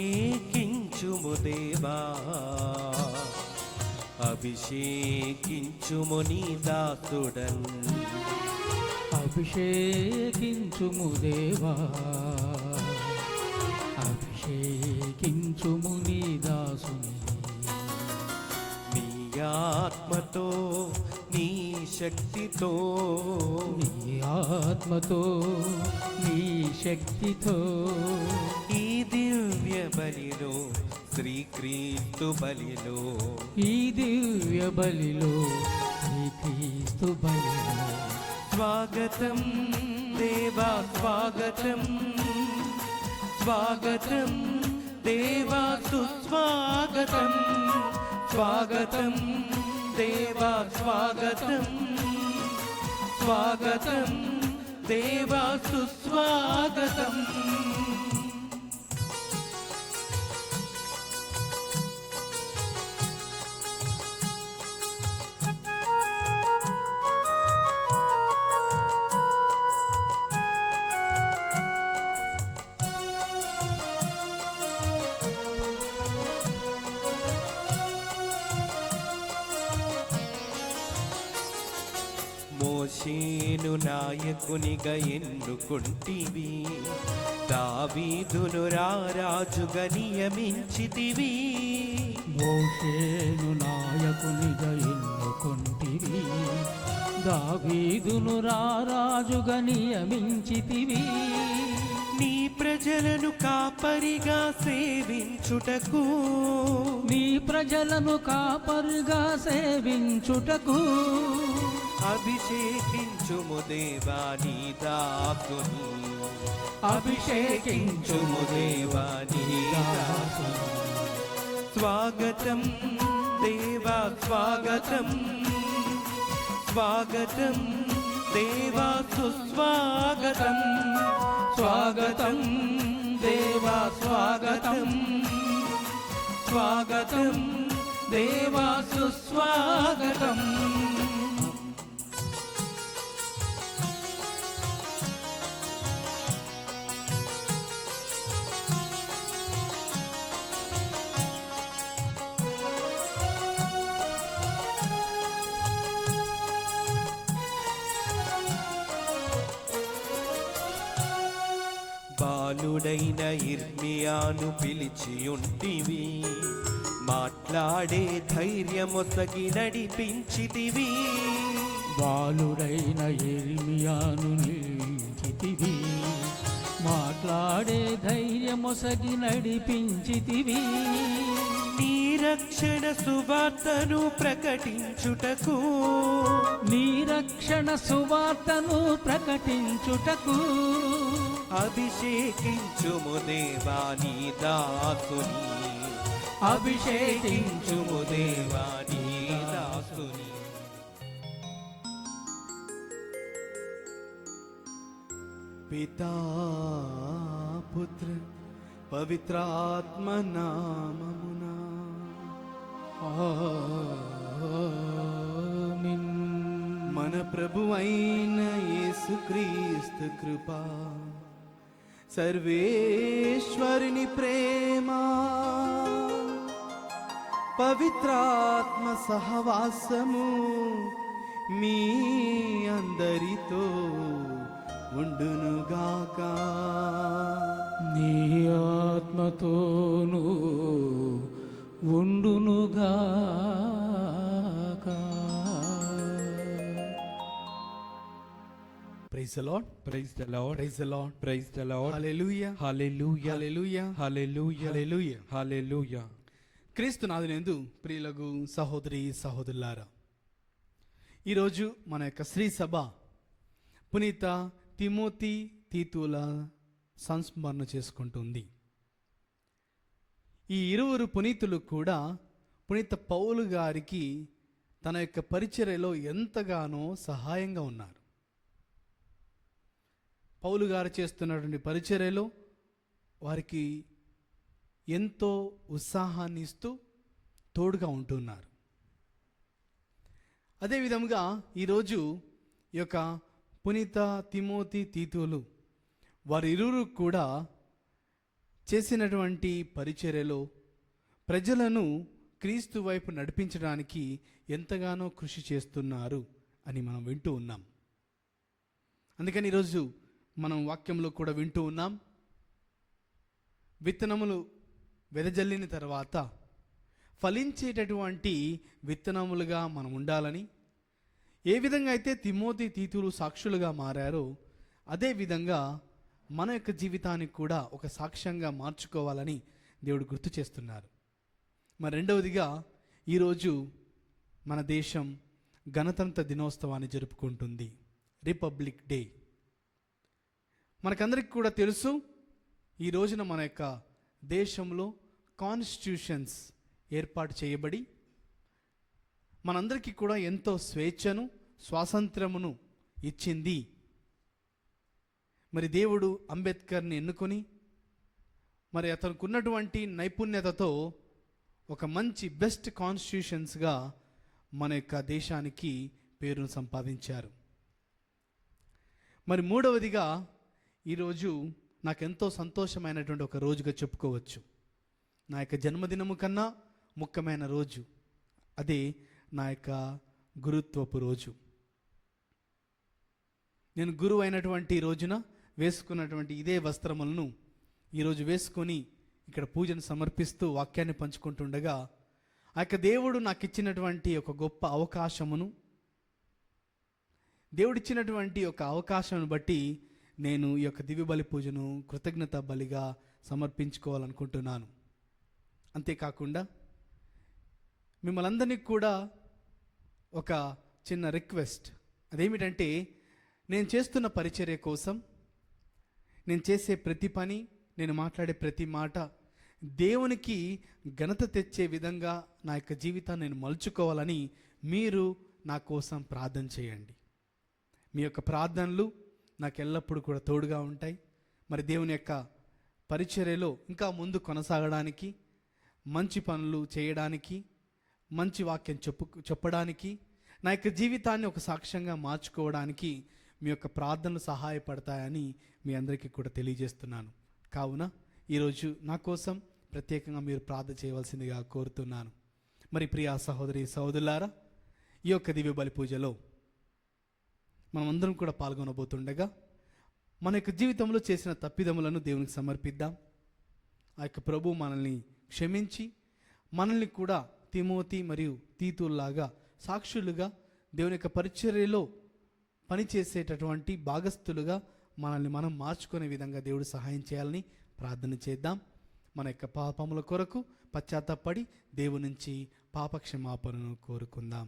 అభిషేకించుము దేవా, అభిషేకించుము నీ దాసుడన్. అభిషేకించుము దేవా, అభిషేకించుము నీ దాసుని. నీ ఆత్మతో నీ శక్తితో, నీ ఆత్మతో నీ శక్తితో ఈ దివ్య బలిలో శ్రీక్రీస్తు బలిలో, ఈ దివ్య బలిలో శ్రీక్రీస్తు బలిలో స్వాగతం దేవా స్వాగతం, స్వాగతం దేవా సుస్వాగతం, స్వాగతం దేవా స్వాగతం, స్వాగతం దేవా సుస్వాగతం. మోషేను నాయకునిగా ఎన్నుకుంటివి, దావీదును రారాజుగా నియమించితివి. మోషేను నాయకునిగా ఎన్నుకుంటివి, దావీదును రారాజుగా నియమించితివి. నీ ప్రజలను కాపరిగా సేవించుటకు, నీ ప్రజలను కాపరిగా సేవించుటకు అభిషేకించుము దేవా నీ దాసుని, అభిషేకించుము దేవా నీ దాసుని. స్వాగతం దేవా స్వాగతం, స్వాగతం దేవా సుస్వాగతం, స్వాగతం దేవా స్వాగతం, స్వాగతం దేవా సుస్వాగతం. బాలుడైన ఇర్మియాను పిలిచియుంటివి, మాట్లాడే ధైర్యమొసగి నడిపించితివి. బాలుడైన ఇర్మియాను నిలిచితివి, మాట్లాడే ధైర్యమొసగి నడిపించితివి. నీ రక్షణ సువార్తను ప్రకటించుటకు, నీ రక్షణ సువార్తను ప్రకటించుటకు అభిషేకించుము దేవా నీ దాసుని, అభిషేకించుము దేవా నీ దాసుని. పితా పుత్ర పవిత్రాత్మ నామమునా ఆమేన్. మన ప్రభు అయిన యేసుక్రీస్తు కృపా, సర్వేశ్వరుని ప్రేమ, పవిత్రాత్మ సహవాసము మీ అందరితో ఉండునుగాక. నీ ఆత్మతోను ఉండునుగాక. Praise the Lord. Praise the Lord. Praise the Lord. Praise the Lord. Hallelujah. Hallelujah. Hallelujah. Hallelujah. Hallelujah. Hallelujah. క్రీస్తు నాదునందు ప్రియులకు సహోదరి సహోదరులారా, ఈరోజు మన యొక్క శ్రీ సభ పునీత తిమోతి తీతుల సంస్మరణ చేసుకుంటుంది. ఈ ఇరువురు పునీతులు కూడా పునీత పౌలు గారికి తన యొక్క పరిచర్యలో ఎంతగానో సహాయంగా ఉన్నారు. పౌలు గారు చేస్తున్నటువంటి పరిచర్యలో వారికి ఎంతో ఉత్సాహాన్ని ఇస్తూ తోడుగా ఉంటున్నారు. అదేవిధంగా ఈరోజు ఈ యొక్క పునీత తిమోతి తీతులు వారిరువురు కూడా చేసినటువంటి పరిచర్యలో ప్రజలను క్రీస్తు వైపు నడిపించడానికి ఎంతగానో కృషి చేస్తున్నారు అని మనం వింటూ ఉన్నాం. అందుకని ఈరోజు మనం వాక్యంలో కూడా వింటూ ఉన్నాం, విత్తనములు వెదజల్లిన తర్వాత ఫలించేటటువంటి విత్తనములుగా మనం ఉండాలని, ఏ విధంగా అయితే తిమోతి తీతులు సాక్షులుగా మారారో అదేవిధంగా మన యొక్క జీవితానికి కూడా ఒక సాక్ష్యంగా మార్చుకోవాలని దేవుడు గుర్తు చేస్తున్నారు. మరి రెండవదిగా ఈరోజు మన దేశం గణతంత్ర దినోత్సవాన్ని జరుపుకుంటుంది, రిపబ్లిక్ డే. మనకందరికి కూడా తెలుసు, ఈ రోజున మన యొక్క దేశంలో కాన్స్టిట్యూషన్స్ ఏర్పాటు చేయబడి మనందరికీ కూడా ఎంతో స్వేచ్ఛను స్వాతంత్రమును ఇచ్చింది. మరి దేవుడు అంబేద్కర్ని ఎన్నుకొని మరి అతనికి ఉన్నటువంటి నైపుణ్యతతో ఒక మంచి బెస్ట్ కాన్స్టిట్యూషన్స్గా మన యొక్క దేశానికి పేరును సంపాదించారు. మరి మూడవదిగా ఈరోజు నాకెంతో సంతోషమైనటువంటి ఒక రోజుగా చెప్పుకోవచ్చు. నా యొక్క జన్మదినము కన్నా ముఖ్యమైన రోజు అదే నా యొక్క గురుత్వపు రోజు. నేను గురువు అయినటువంటి రోజున వేసుకున్నటువంటి ఇదే వస్త్రములను ఈరోజు వేసుకొని ఇక్కడ పూజను సమర్పిస్తూ వాక్యాన్ని పంచుకుంటుండగా ఆ యొక్క దేవుడు నాకు ఇచ్చినటువంటి ఒక గొప్ప అవకాశమును, దేవుడిచ్చినటువంటి ఒక అవకాశం బట్టి నేను ఈ యొక్క దివ్య బలి పూజను కృతజ్ఞత బలిగా సమర్పించుకోవాలనుకుంటున్నాను. అంతేకాకుండా మిమ్మల్ని అందరినీ కూడా ఒక చిన్న రిక్వెస్ట్, అదేమిటంటే నేను చేస్తున్న పరిచర్య కోసం, నేను చేసే ప్రతి పని, నేను మాట్లాడే ప్రతి మాట దేవునికి ఘనత తెచ్చే విధంగా నా యొక్క జీవితాన్ని నేను మలుచుకోవాలని మీరు నా కోసం ప్రార్థన చేయండి. మీ యొక్క ప్రార్థనలు నాకు ఎల్లప్పుడూ కూడా తోడుగా ఉంటాయి. మరి దేవుని యొక్క పరిచర్యలో ఇంకా ముందు కొనసాగడానికి, మంచి పనులు చేయడానికి, మంచి వాక్యం చెప్పడానికి, నా యొక్క జీవితాన్ని ఒక సాక్ష్యంగా మార్చుకోవడానికి మీ యొక్క ప్రార్థనలు సహాయపడతాయని మీ అందరికీ కూడా తెలియజేస్తున్నాను. కావున ఈరోజు నా కోసం ప్రత్యేకంగా మీరు ప్రార్థన చేయవలసిందిగా కోరుతున్నాను. మరి ప్రియా సహోదరి సహోదరులారా, ఈ యొక్క దివ్య బలి పూజలో మనమందరం కూడా పాల్గొనబోతుండగా మన యొక్క జీవితంలో చేసిన తప్పిదములను దేవునికి సమర్పిద్దాం. ఆ యొక్క ప్రభు మనల్ని క్షమించి మనల్ని కూడా తిమోతి మరియు తీతుల్లాగా సాక్షులుగా దేవుని యొక్క పరిచర్యలో పనిచేసేటటువంటి భాగస్థులుగా మనల్ని మనం మార్చుకునే విధంగా దేవుడు సహాయం చేయాలని ప్రార్థన చేద్దాం. మన యొక్క పాపముల కొరకు పశ్చాత్తాపడి దేవుని నుంచి పాప క్షమాపణను కోరుకుందాం.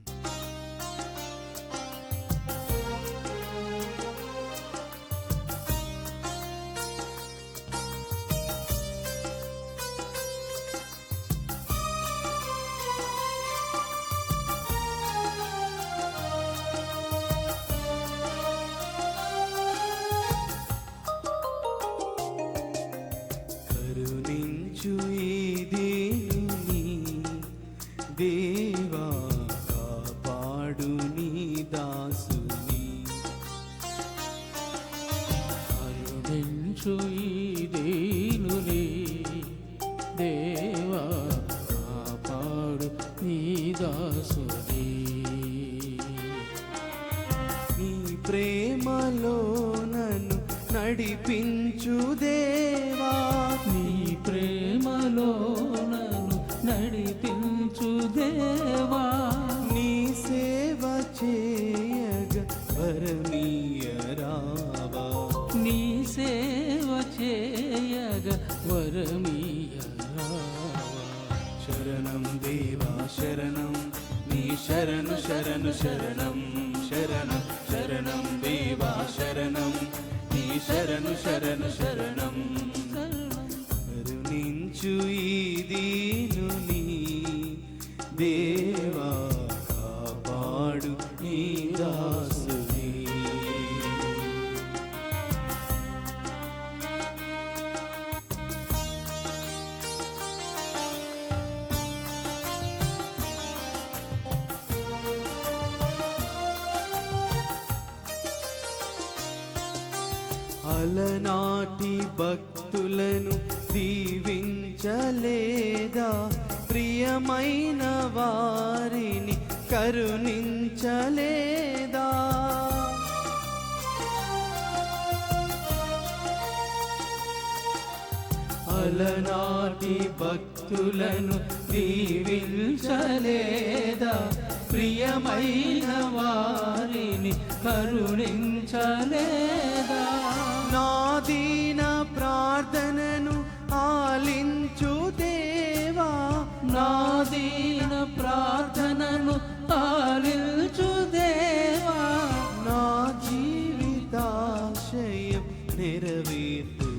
కరుణించు ఈ దీనుని దేవా, కాపాడు నీ దాసుని. కరుణించు ఈ దీనుని దేవా, కాపాడు నీ దాసుని. నీ ప్రేమలో నన్ను నడిపించు దేవా, నీ ప్రేమలో నన్ను నడిపించు దేవా, నీ సేవ చేయగ వరమీయరావా, నీ సేవ చేయగ వరమీయరావా. శరణం దేవా శరణం, నీ శరణు శరణు శరణం, శరణం శరణం దేవా శరణం, నీ శరణు శరణు శరణం. కరుణించు ఈ దీనుని దేవా, కాపాడు నీ దాసుని. అలనాటి భక్తులను దీవించలేదా, ప్రియమైన వారిని కరుణించలేదా. అలనాటి భక్తులను దీవించలేదా, ప్రియమైన వారిని కరుణించలేదా. నా దీన ప్రార్థనను ఆలించు దేవా, నా దీన ప్రార్థనను ఆలించు దేవా, నా జీవితాశయం నెరవేర్చుమయ్యా,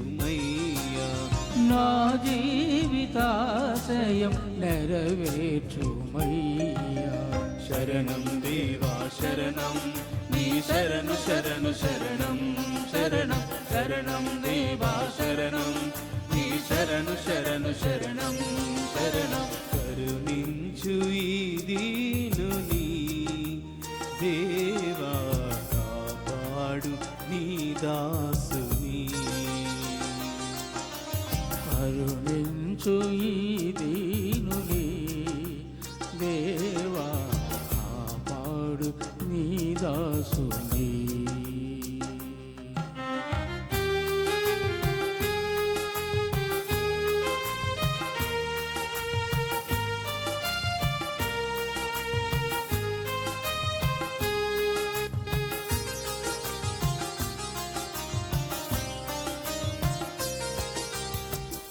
నా జీవితాశయం నెరవేర్చుమయ్యా. శరణం దేవా శరణం, నీ శరణు శరణు శరణం, శరణం శరణం దేవా శరణం, నీ శరణు శరణు శరణం, శరణం. కరుణించు ఈ దీనుని దేవా, కాపాడు నీ దాసుని. కరుణించు ఈ దీనుని దేవా, కాపాడు నీ దాసుని.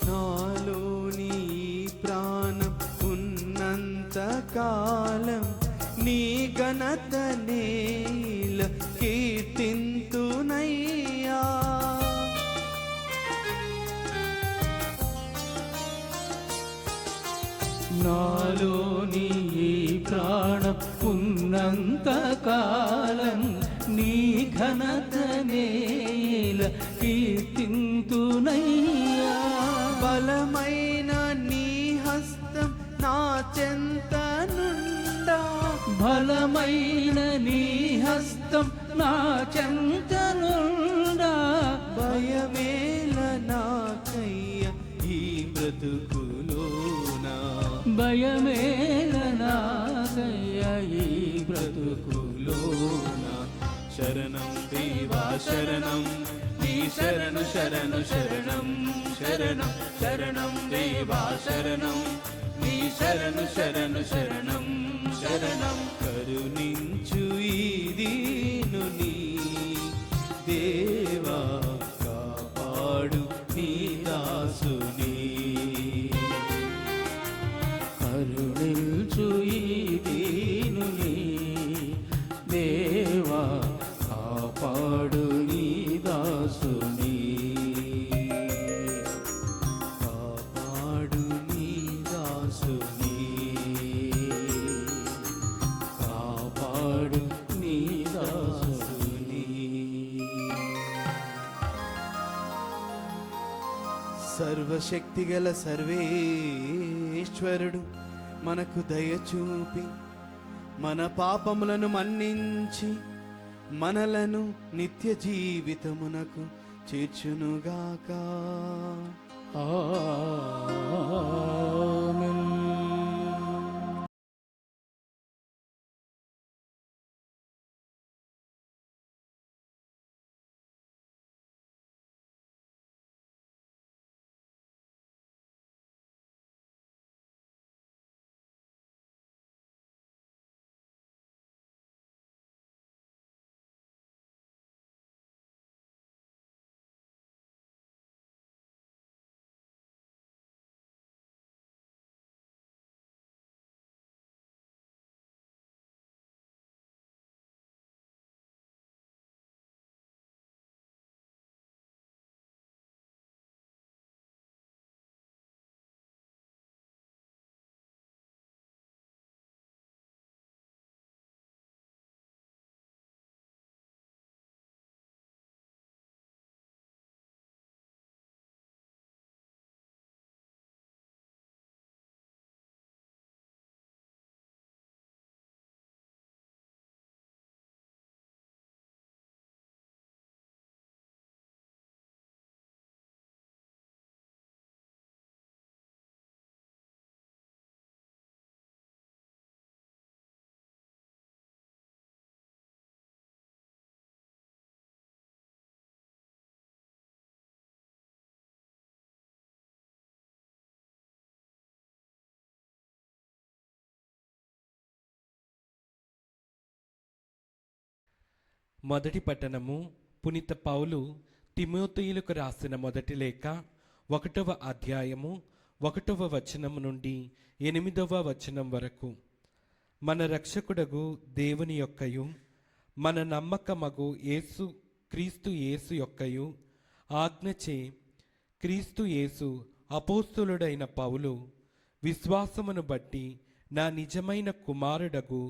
నాలోని ప్రాణం ఉన్నంత కాలం నీ ఘనత నేల కీర్తింతునయ్యా. నాలోని ఈ ప్రాణం ఉన్నంత కాలం నీ ఘనత నేల కీర్తింతునయ్యా. బలమైన నీ హస్తం నా చెంత నుండా, బలమైన నీ హస్తం నా చెంతనుండా. భయమేల నాకయ్య ఈ బ్రతుకులోనా, భయమేల నాకయ్య ఈ బ్రతుకులోన. శరణం దేవా శరణం నీ శరణు శరణు శరణం శరణం శరణం దేవా శరణం నీ శరణు శరణు శరణం శరణం కరుణించు ఈ దీనుని దేవా కాపాడు నీ దాసుని కరుణించు ఈ దీనుని దేవా కాపాడు నీ దాసుని కాపాడు నీ దాసుని కాపాడు నీ దాసుని. సర్వశక్తిగల సర్వేశ్వరుడు మనకు దయచూపి మన పాపములను మన్నించి మనలను నిత్య జీవితమునకు చేర్చునుగాక. ఆమేన్. మొదటి పట్టణము పునీత పౌలు తిమోతియులకు రాసిన మొదటి లేఖ 1వ అధ్యాయము 1వ వచనం నుండి 8వ వచనం వరకు. మన రక్షకుడగు దేవుని యొక్కయు మన నమ్మకమగు క్రీస్తు యేసు యొక్కయు ఆజ్ఞచే క్రీస్తు యేసు అపోస్తులుడైన పౌలు విశ్వాసమును బట్టి నా నిజమైన కుమారుడగు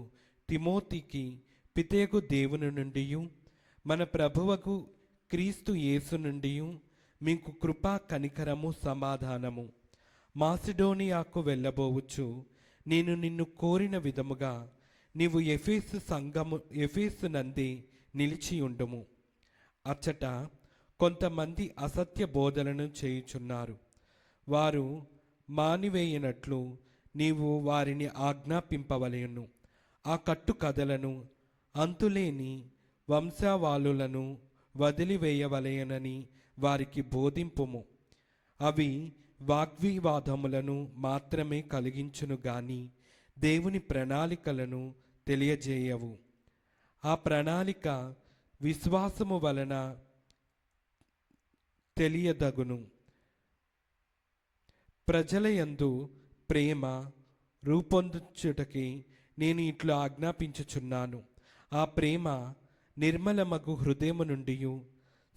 తిమోతికి పితేగు దేవుని నుండి మన ప్రభువకు క్రీస్తు యేసు నుండి మీకు కృపా కనికరము సమాధానము. మాసిడోనియాకు వెళ్ళబోవచ్చు నేను నిన్ను కోరిన విధముగా నీవు ఎఫేసు నందే నిలిచియుండుము. అచ్చట కొంతమంది అసత్య బోధలను చేయుచున్నారు. వారు మానివేయనట్లు నీవు వారిని ఆజ్ఞాపింపవలెను. ఆ కట్టు కథలను అంతులేని వంశావాళులను వదిలివేయవలెనని వారికి బోధింపుము. అవి వాగ్వివాదములను మాత్రమే కలిగించును గాని దేవుని ప్రణాళికలను తెలియజేయవు. ఆ ప్రణాళిక విశ్వాసము వలన తెలియదగును. ప్రజలయందు ప్రేమ రూపొందించుటకి నేను ఇట్లు ఆజ్ఞాపించుచున్నాను. ఆ ప్రేమ నిర్మలమగు హృదయము నుండి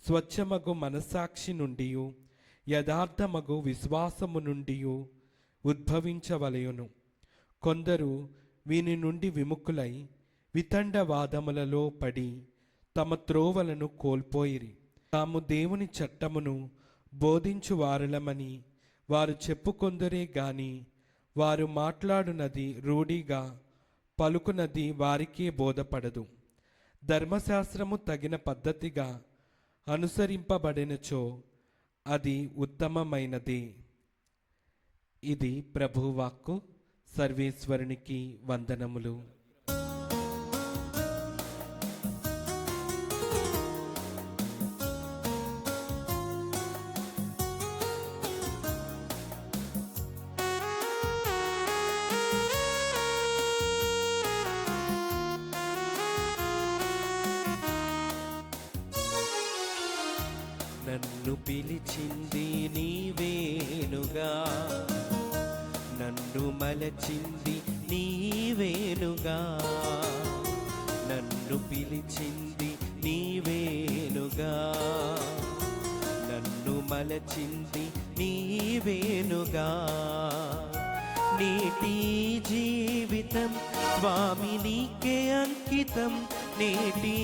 స్వచ్ఛమగు మనస్సాక్షి నుండి యథార్థమగు విశ్వాసము నుండి ఉద్భవించవలయును. కొందరు వీని నుండి విముఖులై వితండవాదములలో పడి తమ త్రోవలను కోల్పోయిరి. తాము దేవుని చట్టమును బోధించు వారలమని వారు చెప్పుకొందరే గాని వారు మాట్లాడునది రూఢిగా పలుకునది వారికే బోధపడదు. ధర్మశాస్త్రము తగిన పద్ధతిగా అనుసరింపబడినచో అది ఉత్తమమైనదే. ఇది ప్రభువాక్కు. సర్వేశ్వరునికి వందనములు. నన్ను పిలిచింది నీవేనుగా, నన్ను మలచింది నీవేనుగా, నన్ను పిలిచింది నీవేనుగా, నన్ను మలచింది నీవేనుగా. నేటి జీవితం స్వామి నీకే అంకితం, నేటి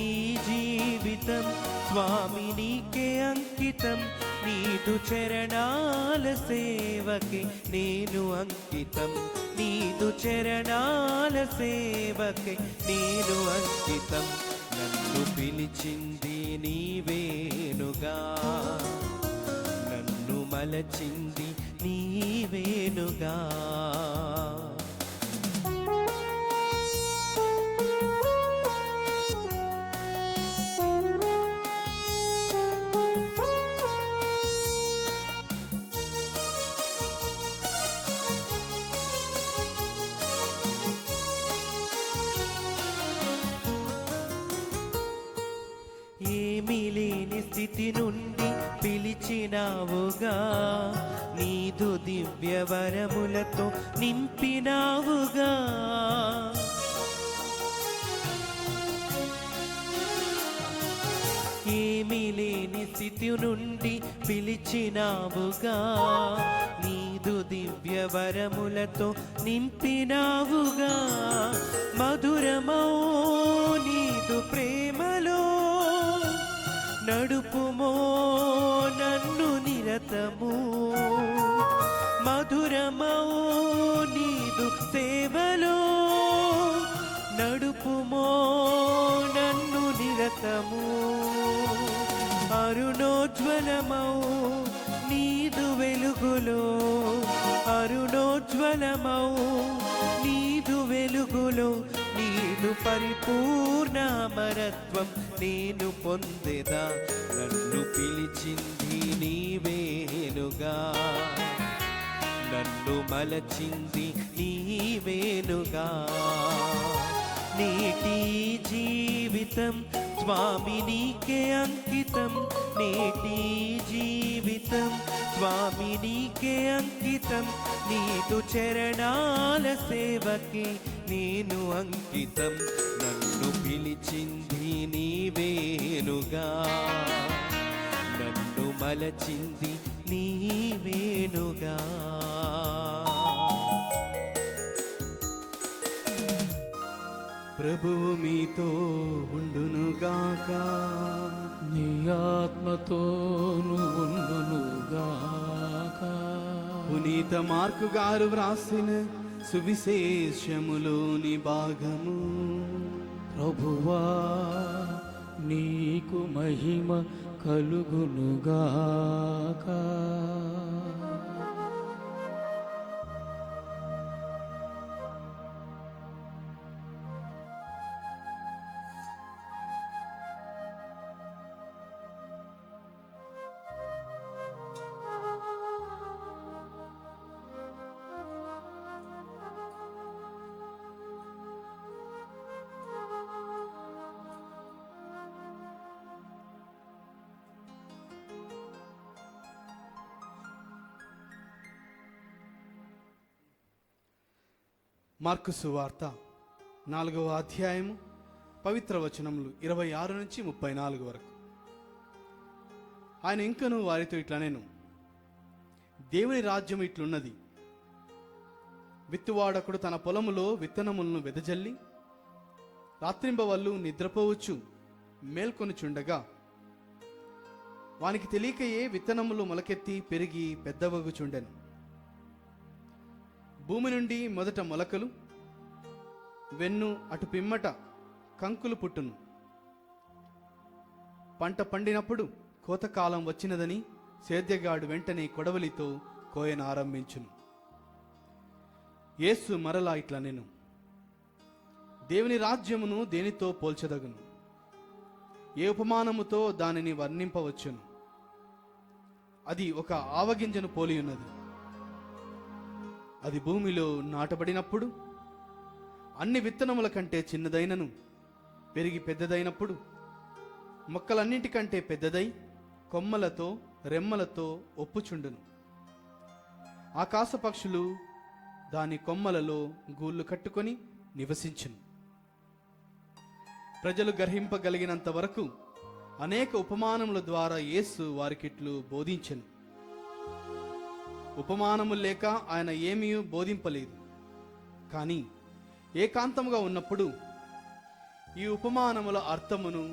జీవితం స్వామి నీకే అంకితం, నీదు చరణాల సేవకి నేను అంకితం, నీదు చరణాల సేవకి నేను అంకితం. నన్ను పిలిచింది నీవేనుగా, నన్ను మలచింది నీవేనుగా. ఏమీ లేని స్థితి నుండి పిలిచినావుగా, నీదు దివ్య వరములతో నింపినావుగా. ఏమీ లేని స్థితి నుండి పిలిచినావుగా, నీదు దివ్య వరములతో నింపినావుగా. మధురమౌ నీదు ప్రేమలో నడుపుమో నన్ను నిరతము, మధురమౌ నీదు సేవలో నడుపుమో నన్ను నిరతము. అరుణోజ్వలమౌ నీదు వెలుగులో, అరుణోజ్వలమౌ నీదు వెలుగులో, నీదు పరిపూర్ణ అమరత్వం నేను పొందెదా. నన్ను పిలిచింది నీవేనుగా, నన్ను మలచింది నీవేనుగా. నేటి జీవితం స్వామి నీకే అంకితం, నేటి జీవితం స్వామి నీకే అంకితం, నీదు చరణాల సేవకి నేను అంకితం. నన్ను పిలిచింది నీవేనుగా, నన్ను మలచింది నీవేనుగా. ప్రభువు మీతో ఉండునుగాక, నీ ఆత్మతోను ఉండునుగాక. పునీత మార్కు గారు వ్రాసిన సువిశేషములోని భాగము. ప్రభువా నీకు మహిమ కలుగునుగాక. మార్కు సువార్త 4వ అధ్యాయము పవిత్ర వచనములు 26 నుంచి 34 వరకు. ఆయన ఇంకను వారితో ఇట్లనెను, దేవుని రాజ్యం ఇట్లున్నది. విత్తువాడకుడు తన పొలములో విత్తనములను వెదజల్లి రాత్రింబవళ్ళు నిద్రపోవచ్చు మేల్కొనుచుండగా, వానికి తెలియకయే విత్తనములు మొలకెత్తి పెరిగి పెద్దవగుచుండెను. భూమి నుండి మొదట మొలకలు, వెన్ను అటు పిమ్మట కంకులు పుట్టును. పంట పండినప్పుడు కోతకాలం వచ్చినదని సేద్యగాడు వెంటనే కొడవలితో కోయను ఆరంభించును. యేసు మరలా ఇట్లనెను, దేవుని రాజ్యమును దేనితో పోల్చదగును? ఏ ఉపమానముతో దానిని వర్ణింపవచ్చును? అది ఒక ఆవగింజను పోలియున్నది. అది భూమిలో నాటబడినప్పుడు అన్ని విత్తనముల కంటే చిన్నదైనను, పెరిగి పెద్దదైనప్పుడు మొక్కలన్నింటికంటే పెద్దదై కొమ్మలతో రెమ్మలతో ఒప్పుచుండును. ఆకాశ పక్షులు దాని కొమ్మలలో గూళ్ళు కట్టుకొని నివసించును. ప్రజలు గ్రహింపగలిగినంత వరకు అనేక ఉపమానముల ద్వారా యేసు వారికిట్లు బోధించెను. ఉపమానములు లేక ఆయన ఏమీ బోధింపలేదు. కానీ ఏకాంతముగా ఉన్నప్పుడు ఈ ఉపమానముల అర్థమును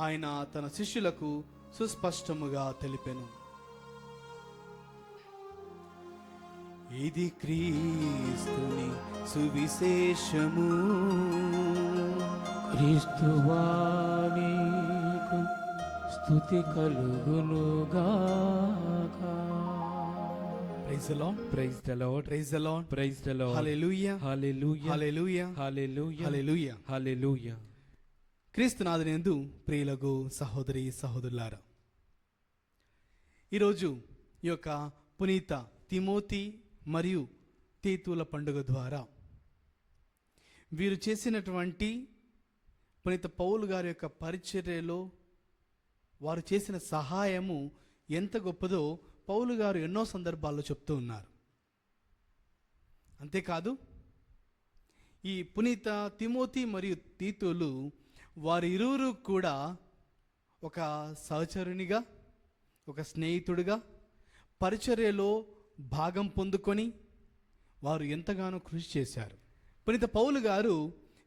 ఆయన తన శిష్యులకు సుస్పష్టముగా తెలిపెను. ఇది క్రీస్తుని సువిశేషము, క్రీస్తువానికి స్తుతి కలుగునుగాక. Praise the Lord, praise the Lord, praise the Lord, praise the Lord. Hallelujah, hallelujah, hallelujah, hallelujah, hallelujah. Hallelujah. క్రీస్తునాథునియందు ప్రియులకు సహోదరి సహోదరులారా, ఈరోజు ఈ యొక్క పునీత తిమోతి మరియు తీతుల పండుగ ద్వారా వీరు చేసినటువంటి పునీత పౌలు గారి యొక్క పరిచర్యలో వారు చేసిన సహాయము ఎంత గొప్పదో పౌలు గారు ఎన్నో సందర్భాల్లో చెప్తూ ఉన్నారు. అంతేకాదు ఈ పునీత తిమోతి మరియు తీతులు వారి ఇరువురు కూడా ఒక సహచరునిగా, ఒక స్నేహితుడిగా పరిచర్యలో భాగం పొందుకొని వారు ఎంతగానో కృషి చేశారు. పునీత పౌలు గారు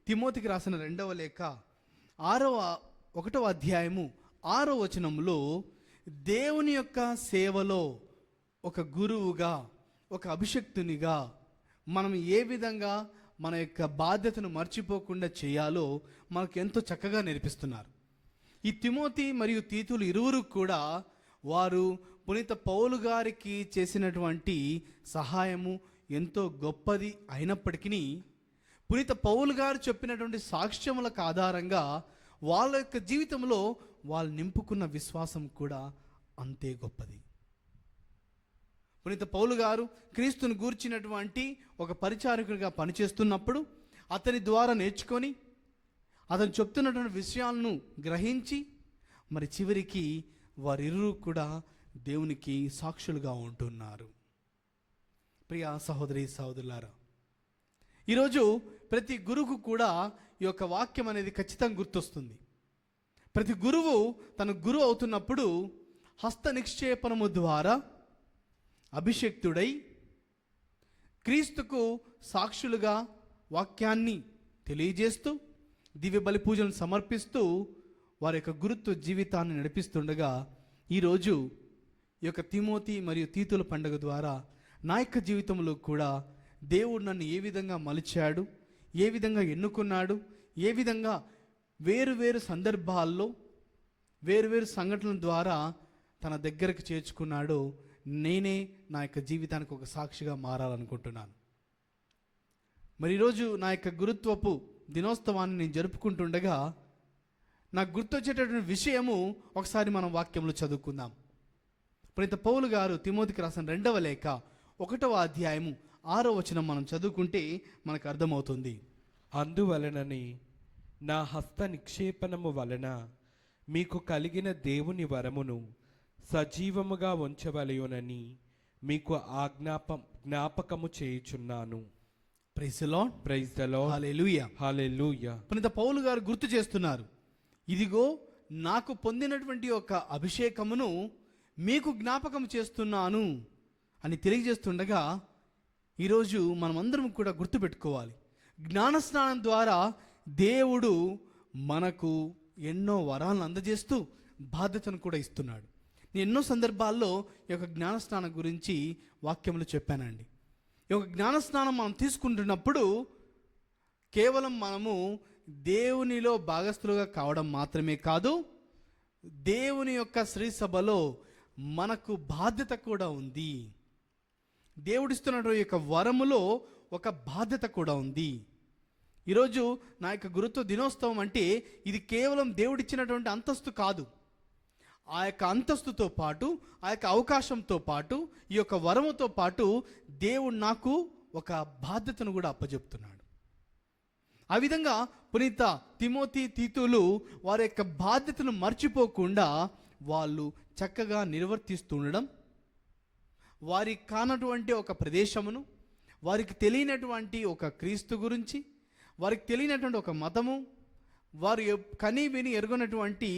తిమోతికి రాసిన 2వ లేఖ 1వ అధ్యాయము 6వ వచనంలో దేవుని యొక్క సేవలో ఒక గురువుగా, ఒక అభిషక్తునిగా మనం ఏ విధంగా మన యొక్క బాధ్యతను మర్చిపోకుండా చేయాలో మనకు ఎంతో చక్కగా నేర్పిస్తున్నారు. ఈ తిమోతి మరియు తీతులు ఇరువురు కూడా వారు పునీత పౌలు గారికి చేసినటువంటి సహాయము ఎంతో గొప్పది అయినప్పటికీ పునీత పౌలు గారు చెప్పినటువంటి సాక్ష్యములకు ఆధారంగా వాళ్ళ యొక్క జీవితంలో వాళ్ళు నింపుకున్న విశ్వాసం కూడా అంతే గొప్పది. పునీత పౌలు గారు క్రీస్తుని గూర్చినటువంటి ఒక పరిచారకుడిగా పనిచేస్తున్నప్పుడు అతని ద్వారా నేర్చుకొని అతను చెప్తున్నటువంటి విషయాలను గ్రహించి మరి చివరికి వారిరువురు కూడా దేవునికి సాక్షులుగా ఉంటున్నారు. ప్రియ సహోదరి సహోదరులారా, ఈరోజు ప్రతి గురువుకు కూడా ఈ యొక్క వాక్యం అనేది ఖచ్చితంగా గుర్తొస్తుంది. ప్రతి గురువు తన గురువు అవుతున్నప్పుడు హస్త నిక్షేపణము ద్వారా అభిషక్తుడై క్రీస్తుకు సాక్షులుగా వాక్యాన్ని తెలియజేస్తూ దివ్య బలి పూజలను సమర్పిస్తూ వారి యొక్క గురుత్వ జీవితాన్ని నడిపిస్తుండగా ఈరోజు ఈ యొక్క తిమోతి మరియు తీతుల పండుగ ద్వారా నా యొక్క జీవితంలో కూడా దేవుడు నన్ను ఏ విధంగా మలిచాడు, ఏ విధంగా ఎన్నుకున్నాడు, ఏ విధంగా వేరు సందర్భాల్లో వేరు సంఘటనల ద్వారా తన దగ్గరకు చేర్చుకున్నాడో నేనే నా యొక్క జీవితానికి ఒక సాక్షిగా మారాలనుకుంటున్నాను. మరి ఈరోజు నా యొక్క గురుత్వపు దినోత్సవాన్ని నేను జరుపుకుంటుండగా నాకు గుర్తొచ్చేటటువంటి విషయము ఒకసారి మనం వాక్యంలో చదువుకుందాం. పునీత పౌలు గారు తిమోతికి రాసిన 2వ లేఖ 1వ అధ్యాయము 6వ వచనం మనం చదువుకుంటే మనకు అర్థమవుతుంది. అందువలనని నా హస్త నిక్షేపణము వలన మీకు కలిగిన దేవుని వరమును సజీవముగా ఉంచవలయునని మీకు జ్ఞాపకము చేయుచున్నాను. Praise the Lord, praise the Lord, hallelujah, hallelujah. పునీత పౌలు గారు గుర్తు చేస్తున్నారు, ఇదిగో నాకు పొందినటువంటి ఒక అభిషేకమును మీకు జ్ఞాపకం చేస్తున్నాను అని తెలియజేస్తుండగా ఈరోజు మనమందరం కూడా గుర్తుపెట్టుకోవాలి, జ్ఞానస్నానం ద్వారా దేవుడు మనకు ఎన్నో వరాలను అందజేస్తూ బాధ్యతను కూడా ఇస్తున్నాడు. నేను ఎన్నో సందర్భాల్లో ఈ యొక్క జ్ఞానస్నానం గురించి వాక్యములు చెప్పానండి. ఈ యొక్క జ్ఞానస్నానం మనం తీసుకుంటున్నప్పుడు కేవలం మనము దేవునిలో భాగస్థులుగా కావడం మాత్రమే కాదు, దేవుని యొక్క శ్రీ సభలో మనకు బాధ్యత కూడా ఉంది. దేవుడిస్తున్నటువంటి యొక్క వరములో ఒక బాధ్యత కూడా ఉంది. ఈరోజు నా యొక్క గురుత్వ దినోత్సవం అంటే ఇది కేవలం దేవుడిచ్చినటువంటి అంతస్తు కాదు. ఆ యొక్క అంతస్తుతో పాటు, ఆ యొక్క అవకాశంతో పాటు, ఈ యొక్క వరముతో పాటు దేవుడు నాకు ఒక బాధ్యతను కూడా అప్పచెప్తున్నాడు. ఆ విధంగా పునీత తిమోతి తీతులు వారి యొక్క బాధ్యతను మర్చిపోకుండా వాళ్ళు చక్కగా నిర్వర్తిస్తుండడం, వారికి కానటువంటి ఒక ప్రదేశమును, వారికి తెలియనటువంటి ఒక క్రీస్తు గురించి, వారికి తెలియనటువంటి ఒక మతము, వారు కని విని ఎరుగనటువంటి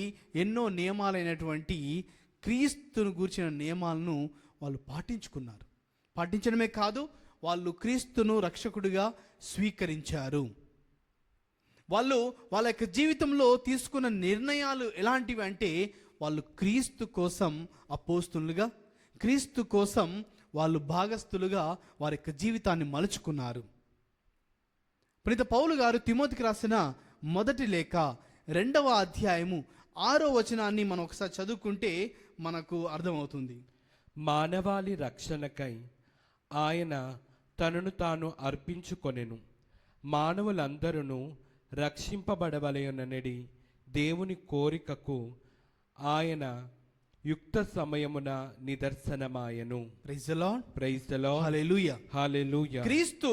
ఎన్నో నియమాలైనటువంటి క్రీస్తును గూర్చిన నియమాలను వాళ్ళు పాటించుకున్నారు. పాటించడమే కాదు, వాళ్ళు క్రీస్తును రక్షకుడిగా స్వీకరించారు. వాళ్ళు వాళ్ళ యొక్క జీవితంలో తీసుకున్న నిర్ణయాలు ఎలాంటివి అంటే, వాళ్ళు క్రీస్తు కోసం అపోస్తులుగా, క్రీస్తు కోసం వాళ్ళు భాగస్థులుగా వారి యొక్క జీవితాన్ని మలుచుకున్నారు. పునీత పౌలు గారు తిమోతికి రాసిన మొదటి లేఖ 2వ అధ్యాయము 6వ వచనాన్ని మనం ఒకసారి చదువుకుంటే మనకు అర్థమవుతుంది. మానవాళి రక్షణకై ఆయన తనను తాను అర్పించుకొనెను. మానవులందరూ రక్షింపబడవలెననడి దేవుని కోరికకు ఆయన యుక్త సమయమున నిదర్శనమాయను. Praise the Lord. Praise the Lord. Hallelujah. Hallelujah. క్రీస్తు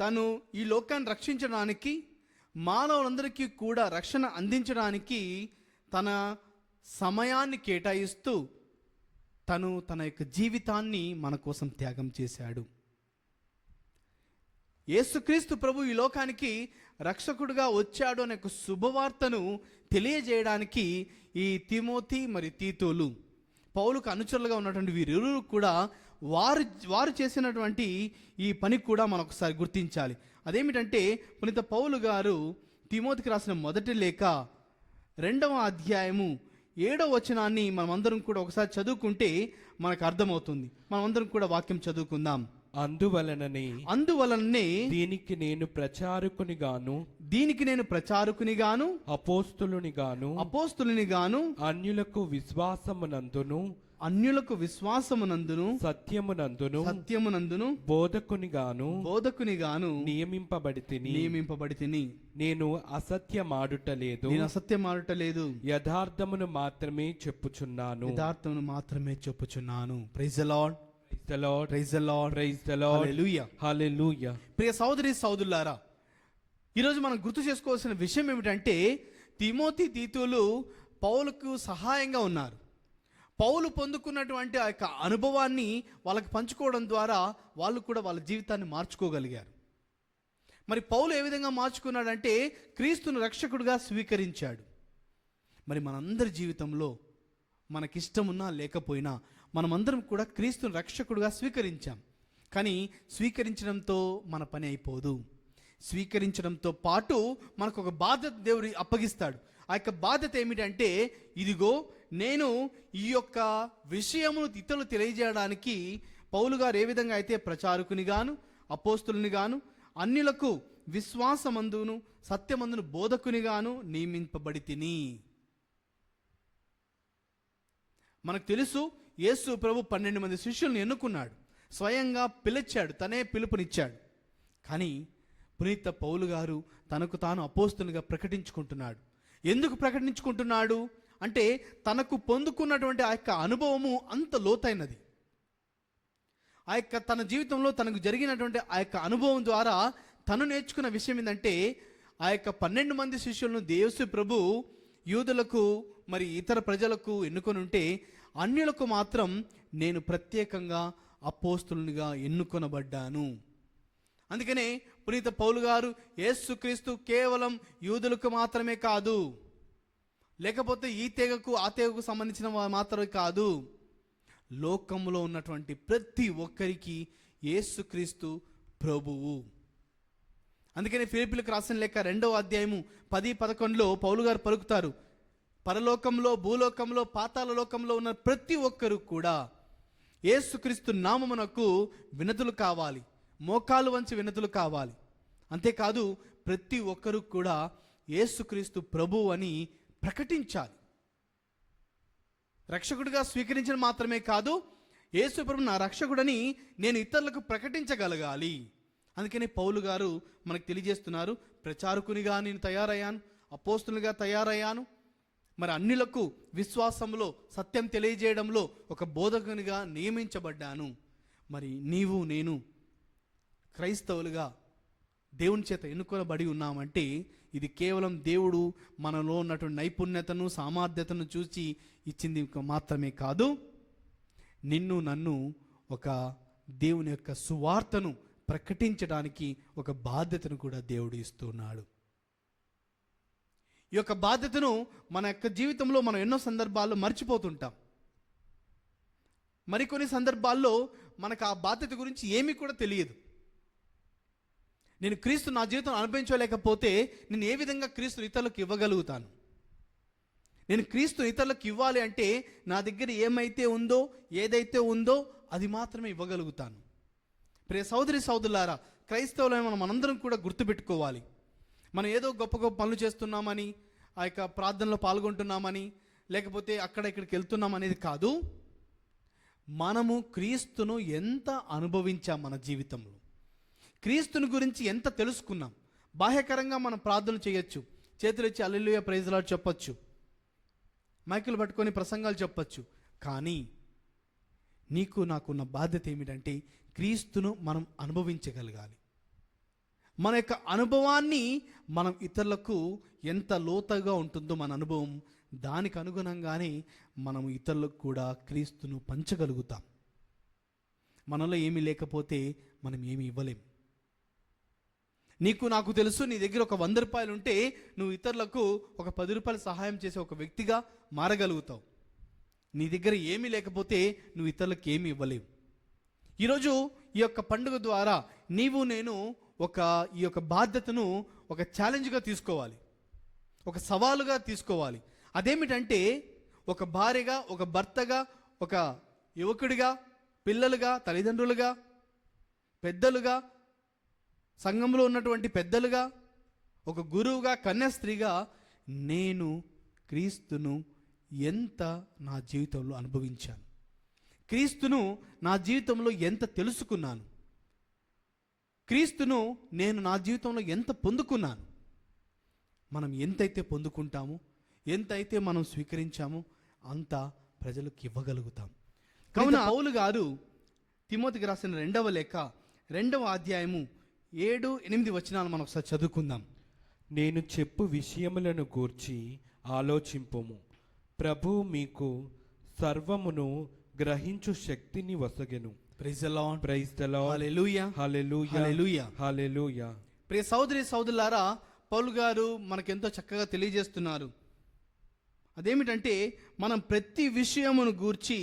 తను ఈ లోకాన్ని రక్షించడానికి, మానవులందరికీ కూడా రక్షణ అందించడానికి తన సమయాన్ని కేటాయిస్తూ తను తన యొక్క జీవితాన్ని మన కోసం త్యాగం చేశాడు. యేసుక్రీస్తు ప్రభు ఈ లోకానికి రక్షకుడుగా వచ్చాడు అనే ఒక శుభవార్తను తెలియజేయడానికి ఈ తిమోతి మరి తీతోలు, పౌలుకు అనుచరులుగా ఉన్నటువంటి వీరిరువురు కూడా వారు చేసినటువంటి ఈ పని కూడా మనం ఒకసారి గుర్తించాలి. అదేమిటంటే, పునీత పౌలు గారు తిమోతికి రాసిన మొదటి లేఖ 2వ అధ్యాయము 7వ వచనాన్ని మనమందరం కూడా ఒకసారి చదువుకుంటే మనకు అర్థమవుతుంది. మనమందరం కూడా వాక్యం చదువుకుందాం. అందువలననే దీనికి నేను ప్రచారకుని గాను అపోస్తులుని గాను అన్యులకు విశ్వాసమునందును సత్యమునందును బోధకుని గాను నియమింపబడితిని. నేను అసత్యమాడుటలేదు, యథార్థమును మాత్రమే చెప్పుచున్నాను. Praise the Lord. Praise the Lord. Praise the Lord. Hallelujah. Hallelujah. ప్రియ సహోదరి సహోదరులారా, ఈరోజు మనం గుర్తు చేసుకోవాల్సిన విషయం ఏమిటంటే, తిమోతి తీతులు పౌలుకు సహాయంగా ఉన్నారు. పౌలు పొందుకున్నటువంటి ఆ యొక్క అనుభవాన్ని వాళ్ళకి పంచుకోవడం ద్వారా వాళ్ళు కూడా వాళ్ళ జీవితాన్ని మార్చుకోగలిగారు. మరి పౌలు ఏ విధంగా మార్చుకున్నాడంటే, క్రీస్తును రక్షకుడిగా స్వీకరించాడు. మరి మనందరి జీవితంలో మనకిష్టమున్నా లేకపోయినా మనమందరం కూడా క్రీస్తును రక్షకుడిగా స్వీకరించాం. కానీ స్వీకరించడంతో మన పని అయిపోదు. స్వీకరించడంతో పాటు మనకు ఒక బాధ్యత దేవుడు అప్పగిస్తాడు. ఆ యొక్క బాధ్యత ఏమిటంటే, ఇదిగో నేను ఈ యొక్క విషయమును ఇతరులు తెలియజేయడానికి పౌలు గారు ఏ విధంగా అయితే ప్రచారకుని గాను అపోస్తులుని గాను అన్యులకు విశ్వాసమందును సత్యమందును బోధకుని గాను నియమింపబడితిని. మనకు తెలుసు, యేసు ప్రభు 12 మంది శిష్యుల్ని ఎన్నుకున్నాడు, స్వయంగా పిలిచాడు, తనే పిలుపునిచ్చాడు. కానీ పునీత పౌలు గారు తనకు తాను అపోస్తులుగా ప్రకటించుకుంటున్నాడు. ఎందుకు ప్రకటించుకుంటున్నాడు అంటే, తనకు పొందుకున్నటువంటి ఆ యొక్క అనుభవము అంత లోతైనది. ఆ యొక్క తన జీవితంలో తనకు జరిగినటువంటి ఆ యొక్క అనుభవం ద్వారా తను నేర్చుకున్న విషయం ఏంటంటే, ఆ యొక్క 12 మంది శిష్యులను యేసు ప్రభు యూదులకు మరి ఇతర ప్రజలకు ఎన్నుకొని ఉంటే, అన్యులకు మాత్రం నేను ప్రత్యేకంగా అపోస్తులునిగా ఎన్నుకొనబడ్డాను. అందుకనే పునీత పౌలు గారు యేసుక్రీస్తు కేవలం యూదులకు మాత్రమే కాదు, లేకపోతే ఈ తెగకు ఆ తెగకు సంబంధించిన మాత్రమే కాదు, లోకంలో ఉన్నటువంటి ప్రతి ఒక్కరికి యేసుక్రీస్తు ప్రభువు. అందుకని ఫిలిప్పీయులకు రాసిన లేఖ 2వ అధ్యాయము 10-11లో పౌలు గారు పలుకుతారు, పరలోకంలో, భూలోకంలో, పాతాళ లోకంలో ఉన్న ప్రతి ఒక్కరు కూడా యేసుక్రీస్తు నామమునకు వినతులు కావాలి, మోకాలు వంచి వినతులు కావాలి. అంతేకాదు ప్రతి ఒక్కరు కూడా యేసుక్రీస్తు ప్రభువు అని ప్రకటించాలి. రక్షకుడిగా స్వీకరించడం మాత్రమే కాదు, యేసు ప్రభు నా రక్షకుడని నేను ఇతరులకు ప్రకటించగలగాలి. అందుకని పౌలు గారు మనకు తెలియజేస్తున్నారు, ప్రచారకునిగా నేను తయారయ్యాను, అపోస్తులుగా తయారయ్యాను, మరి అన్యులకు విశ్వాసంలో సత్యం తెలియజేయడంలో ఒక బోధకునిగా నియమించబడ్డాను. మరి నీవు నేను క్రైస్తవులుగా దేవుని చేత ఎన్నుకొనబడి ఉన్నామంటే ఇది కేవలం దేవుడు మనలో ఉన్నటువంటి నైపుణ్యతను సామర్థ్యతను చూసి ఇచ్చింది మాత్రమే కాదు, నిన్ను నన్ను ఒక దేవుని యొక్క సువార్తను ప్రకటించడానికి ఒక బాధ్యతను కూడా దేవుడు ఇస్తున్నాడు. ఈ యొక్క బాధ్యతను మన యొక్క జీవితంలో మనం ఎన్నో సందర్భాల్లో మర్చిపోతుంటాం. మరికొన్ని సందర్భాల్లో మనకు ఆ బాధ్యత గురించి ఏమీ కూడా తెలియదు. నేను క్రీస్తు నా జీవితం అనుభవించలేకపోతే నేను ఏ విధంగా క్రీస్తుని ఇతరులకు ఇవ్వగలుగుతాను? నేను క్రీస్తు ఇతరులకు ఇవ్వాలి అంటే నా దగ్గర ఏమైతే ఉందో, ఏదైతే ఉందో అది మాత్రమే ఇవ్వగలుగుతాను. ప్రియ సోదరి సోదరులారా, క్రైస్తవులైన మనందరం కూడా గుర్తుపెట్టుకోవాలి. మనం ఏదో గొప్ప గొప్ప పనులు చేస్తున్నామని, ఆ యొక్క ప్రార్థనలో పాల్గొంటున్నామని, లేకపోతే అక్కడ ఇక్కడికి వెళ్తున్నాం అనేది కాదు. మనము క్రీస్తును ఎంత అనుభవించాం, మన జీవితంలో క్రీస్తుని గురించి ఎంత తెలుసుకున్నాం. బాహ్యకరంగా మనం ప్రార్థనలు చేయొచ్చు, చేతులు ఇచ్చి హల్లెలూయా ప్రైజ్ లార్డ్ చెప్పొచ్చు, మైకులు పట్టుకొని ప్రసంగాలు చెప్పొచ్చు. కానీ నీకు నాకున్న బాధ్యత ఏమిటంటే క్రీస్తును మనం అనుభవించగలగాలి. మన యొక్క అనుభవాన్ని మనం ఇతరులకు ఎంత లోతుగా ఉంటుందో మన అనుభవం, దానికి అనుగుణంగానే మనము ఇతరులకు కూడా క్రీస్తును పంచగలుగుతాం. మనలో ఏమీ లేకపోతే మనం ఏమీ ఇవ్వలేం. నీకు నాకు తెలుసు, నీ దగ్గర ఒక 100 రూపాయలు ఉంటే నువ్వు ఇతరులకు ఒక 10 రూపాయలు సహాయం చేసే ఒక వ్యక్తిగా మారగలుగుతావు. నీ దగ్గర ఏమీ లేకపోతే నువ్వు ఇతరులకు ఏమీ ఇవ్వలేవు. ఈరోజు ఈ యొక్క పండుగ ద్వారా నీవు నేను ఈ యొక్క బాధ్యతను ఒక ఛాలెంజ్గా తీసుకోవాలి, ఒక సవాలుగా తీసుకోవాలి. అదేమిటంటే ఒక భార్యగా, ఒక భర్తగా, ఒక యువకుడిగా, పిల్లలుగా, తల్లిదండ్రులుగా, పెద్దలుగా, సంఘంలో ఉన్నటువంటి పెద్దలుగా, ఒక గురువుగా, కన్యాస్త్రీగా నేను క్రీస్తును ఎంత నా జీవితంలో అనుభవించాను, క్రీస్తును నా జీవితంలో ఎంత తెలుసుకున్నాను, క్రీస్తును నేను నా జీవితంలో ఎంత పొందుకున్నాను. మనం ఎంతైతే పొందుకుంటామో, ఎంతైతే మనం స్వీకరించామో అంత ప్రజలకు ఇవ్వగలుగుతాం. కావున పౌలు గారు తిమోతికి రాసిన 2వ లేఖ 2వ అధ్యాయము 7-8 వచనాలు మనం ఒకసారి చదువుకుందాం. నేను చెప్పు విషయములను గూర్చి ఆలోచింపుము. ప్రభువు మీకు సర్వమును గ్రహించు శక్తిని వసగెను. Praise the Lord, praise the Lord, hallelujah, hallelujah, hallelujah, hallelujah. ప్రియ సోదరి సోదరులారా, పౌలు గారు మనకెంతో చక్కగా తెలియజేస్తున్నారు. అదేమిటంటే మనం ప్రతి విషయమును గూర్చి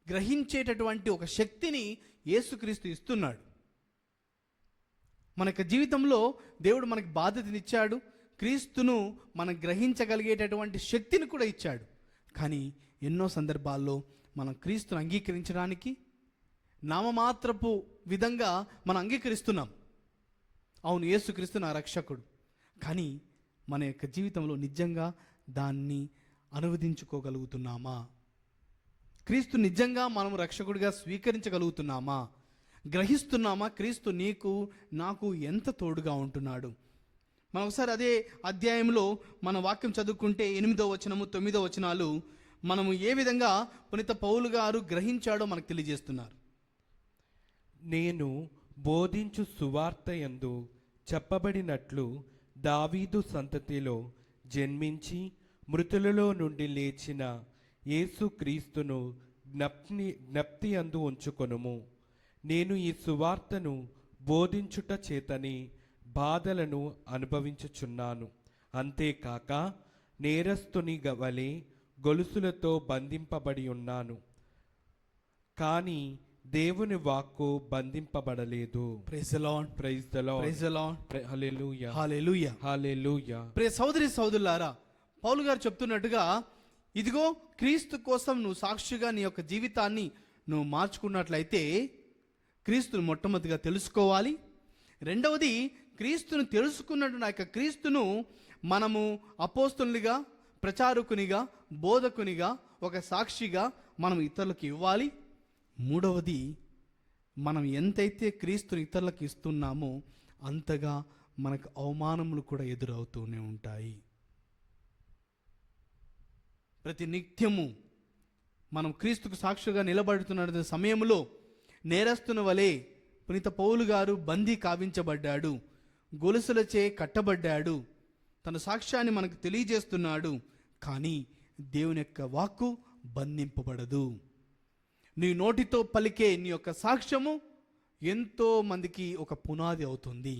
గ్రహించేటటువంటి ఒక శక్తిని యేసుక్రీస్తు ఇస్తున్నాడు. మన యొక్క జీవితంలో దేవుడు మనకి బాధ్యతనిచ్చాడు, క్రీస్తును మనం గ్రహించగలిగేటటువంటి శక్తిని కూడా ఇచ్చాడు. కానీ ఎన్నో సందర్భాల్లో మనం క్రీస్తును అంగీకరించడానికి నామమాత్రపు విధంగా మనం అంగీకరిస్తున్నాం. అవును, యేసుక్రీస్తు నా రక్షకుడు, కానీ మన యొక్క జీవితంలో నిజంగా దాన్ని అనువదించుకోగలుగుతున్నామా? క్రీస్తు నిజంగా మనం రక్షకుడిగా స్వీకరించగలుగుతున్నామా? గ్రహిస్తున్నామా క్రీస్తు నీకు నాకు ఎంత తోడుగా ఉంటున్నాడు? మనం ఒకసారి అదే అధ్యాయంలో మన వాక్యం చదువుకుంటే 8వ వచనము 9వ వచనాలు మనము ఏ విధంగా పునీత పౌలు గారు గ్రహించాడో మనకు తెలియజేస్తున్నారు. నేను బోధించు సువార్త యందు చెప్పబడినట్లు దావీదు సంతతిలో జన్మించి మృతులలో నుండి లేచిన యేసుక్రీస్తును జ్ఞప్తి అందు ఉంచుకొనుము. నేను ఈ సువార్తను బోధించుట చేతని బాధలను అనుభవించుచున్నాను. అంతేకాక నేరస్తుని వలె గొలుసులతో బంధింపబడి ఉన్నాను, కానీ దేవుని వాక్కు బంధింపబడలేదు. Praise the Lord, praise the Lord, praise the Lord, hallelujah, hallelujah, hallelujah. ప్రియ సోదరి సోదరులారా, పౌలు గారు చెప్తున్నట్టుగా ఇదిగో క్రీస్తు కోసం నువ్వు సాక్షిగా నీ యొక్క జీవితాన్ని నువ్వు మార్చుకున్నట్లయితే క్రీస్తును మొట్టమొదటిగా తెలుసుకోవాలి. రెండవది, క్రీస్తును తెలుసుకున్నట్టు నా యొక్క క్రీస్తును మనము అపోస్తలునిగా, ప్రచారకునిగా, బోధకునిగా, ఒక సాక్షిగా మనం ఇతరులకు ఇవ్వాలి. మూడవది, మనం ఎంతైతే క్రీస్తుని ఇతరులకు ఇస్తున్నామో అంతగా మనకు అవమానములు కూడా ఎదురవుతూనే ఉంటాయి. ప్రతి నిత్యము మనం క్రీస్తుకు సాక్షిగా నిలబడుతున్న సమయంలో నేరస్తుని వలె పునీత పౌలు గారు బందీ కావించబడ్డాడు. గొలుసులచే కట్టబడ్డాడు, తన సాక్ష్యాన్ని మనకు తెలియజేస్తున్నాడు. కానీ దేవుని యొక్క వాక్కు బంధింపబడదు. నీ నోటితో పలికే నీ యొక్క సాక్ష్యము ఎంతో మందికి ఒక పునాది అవుతుంది.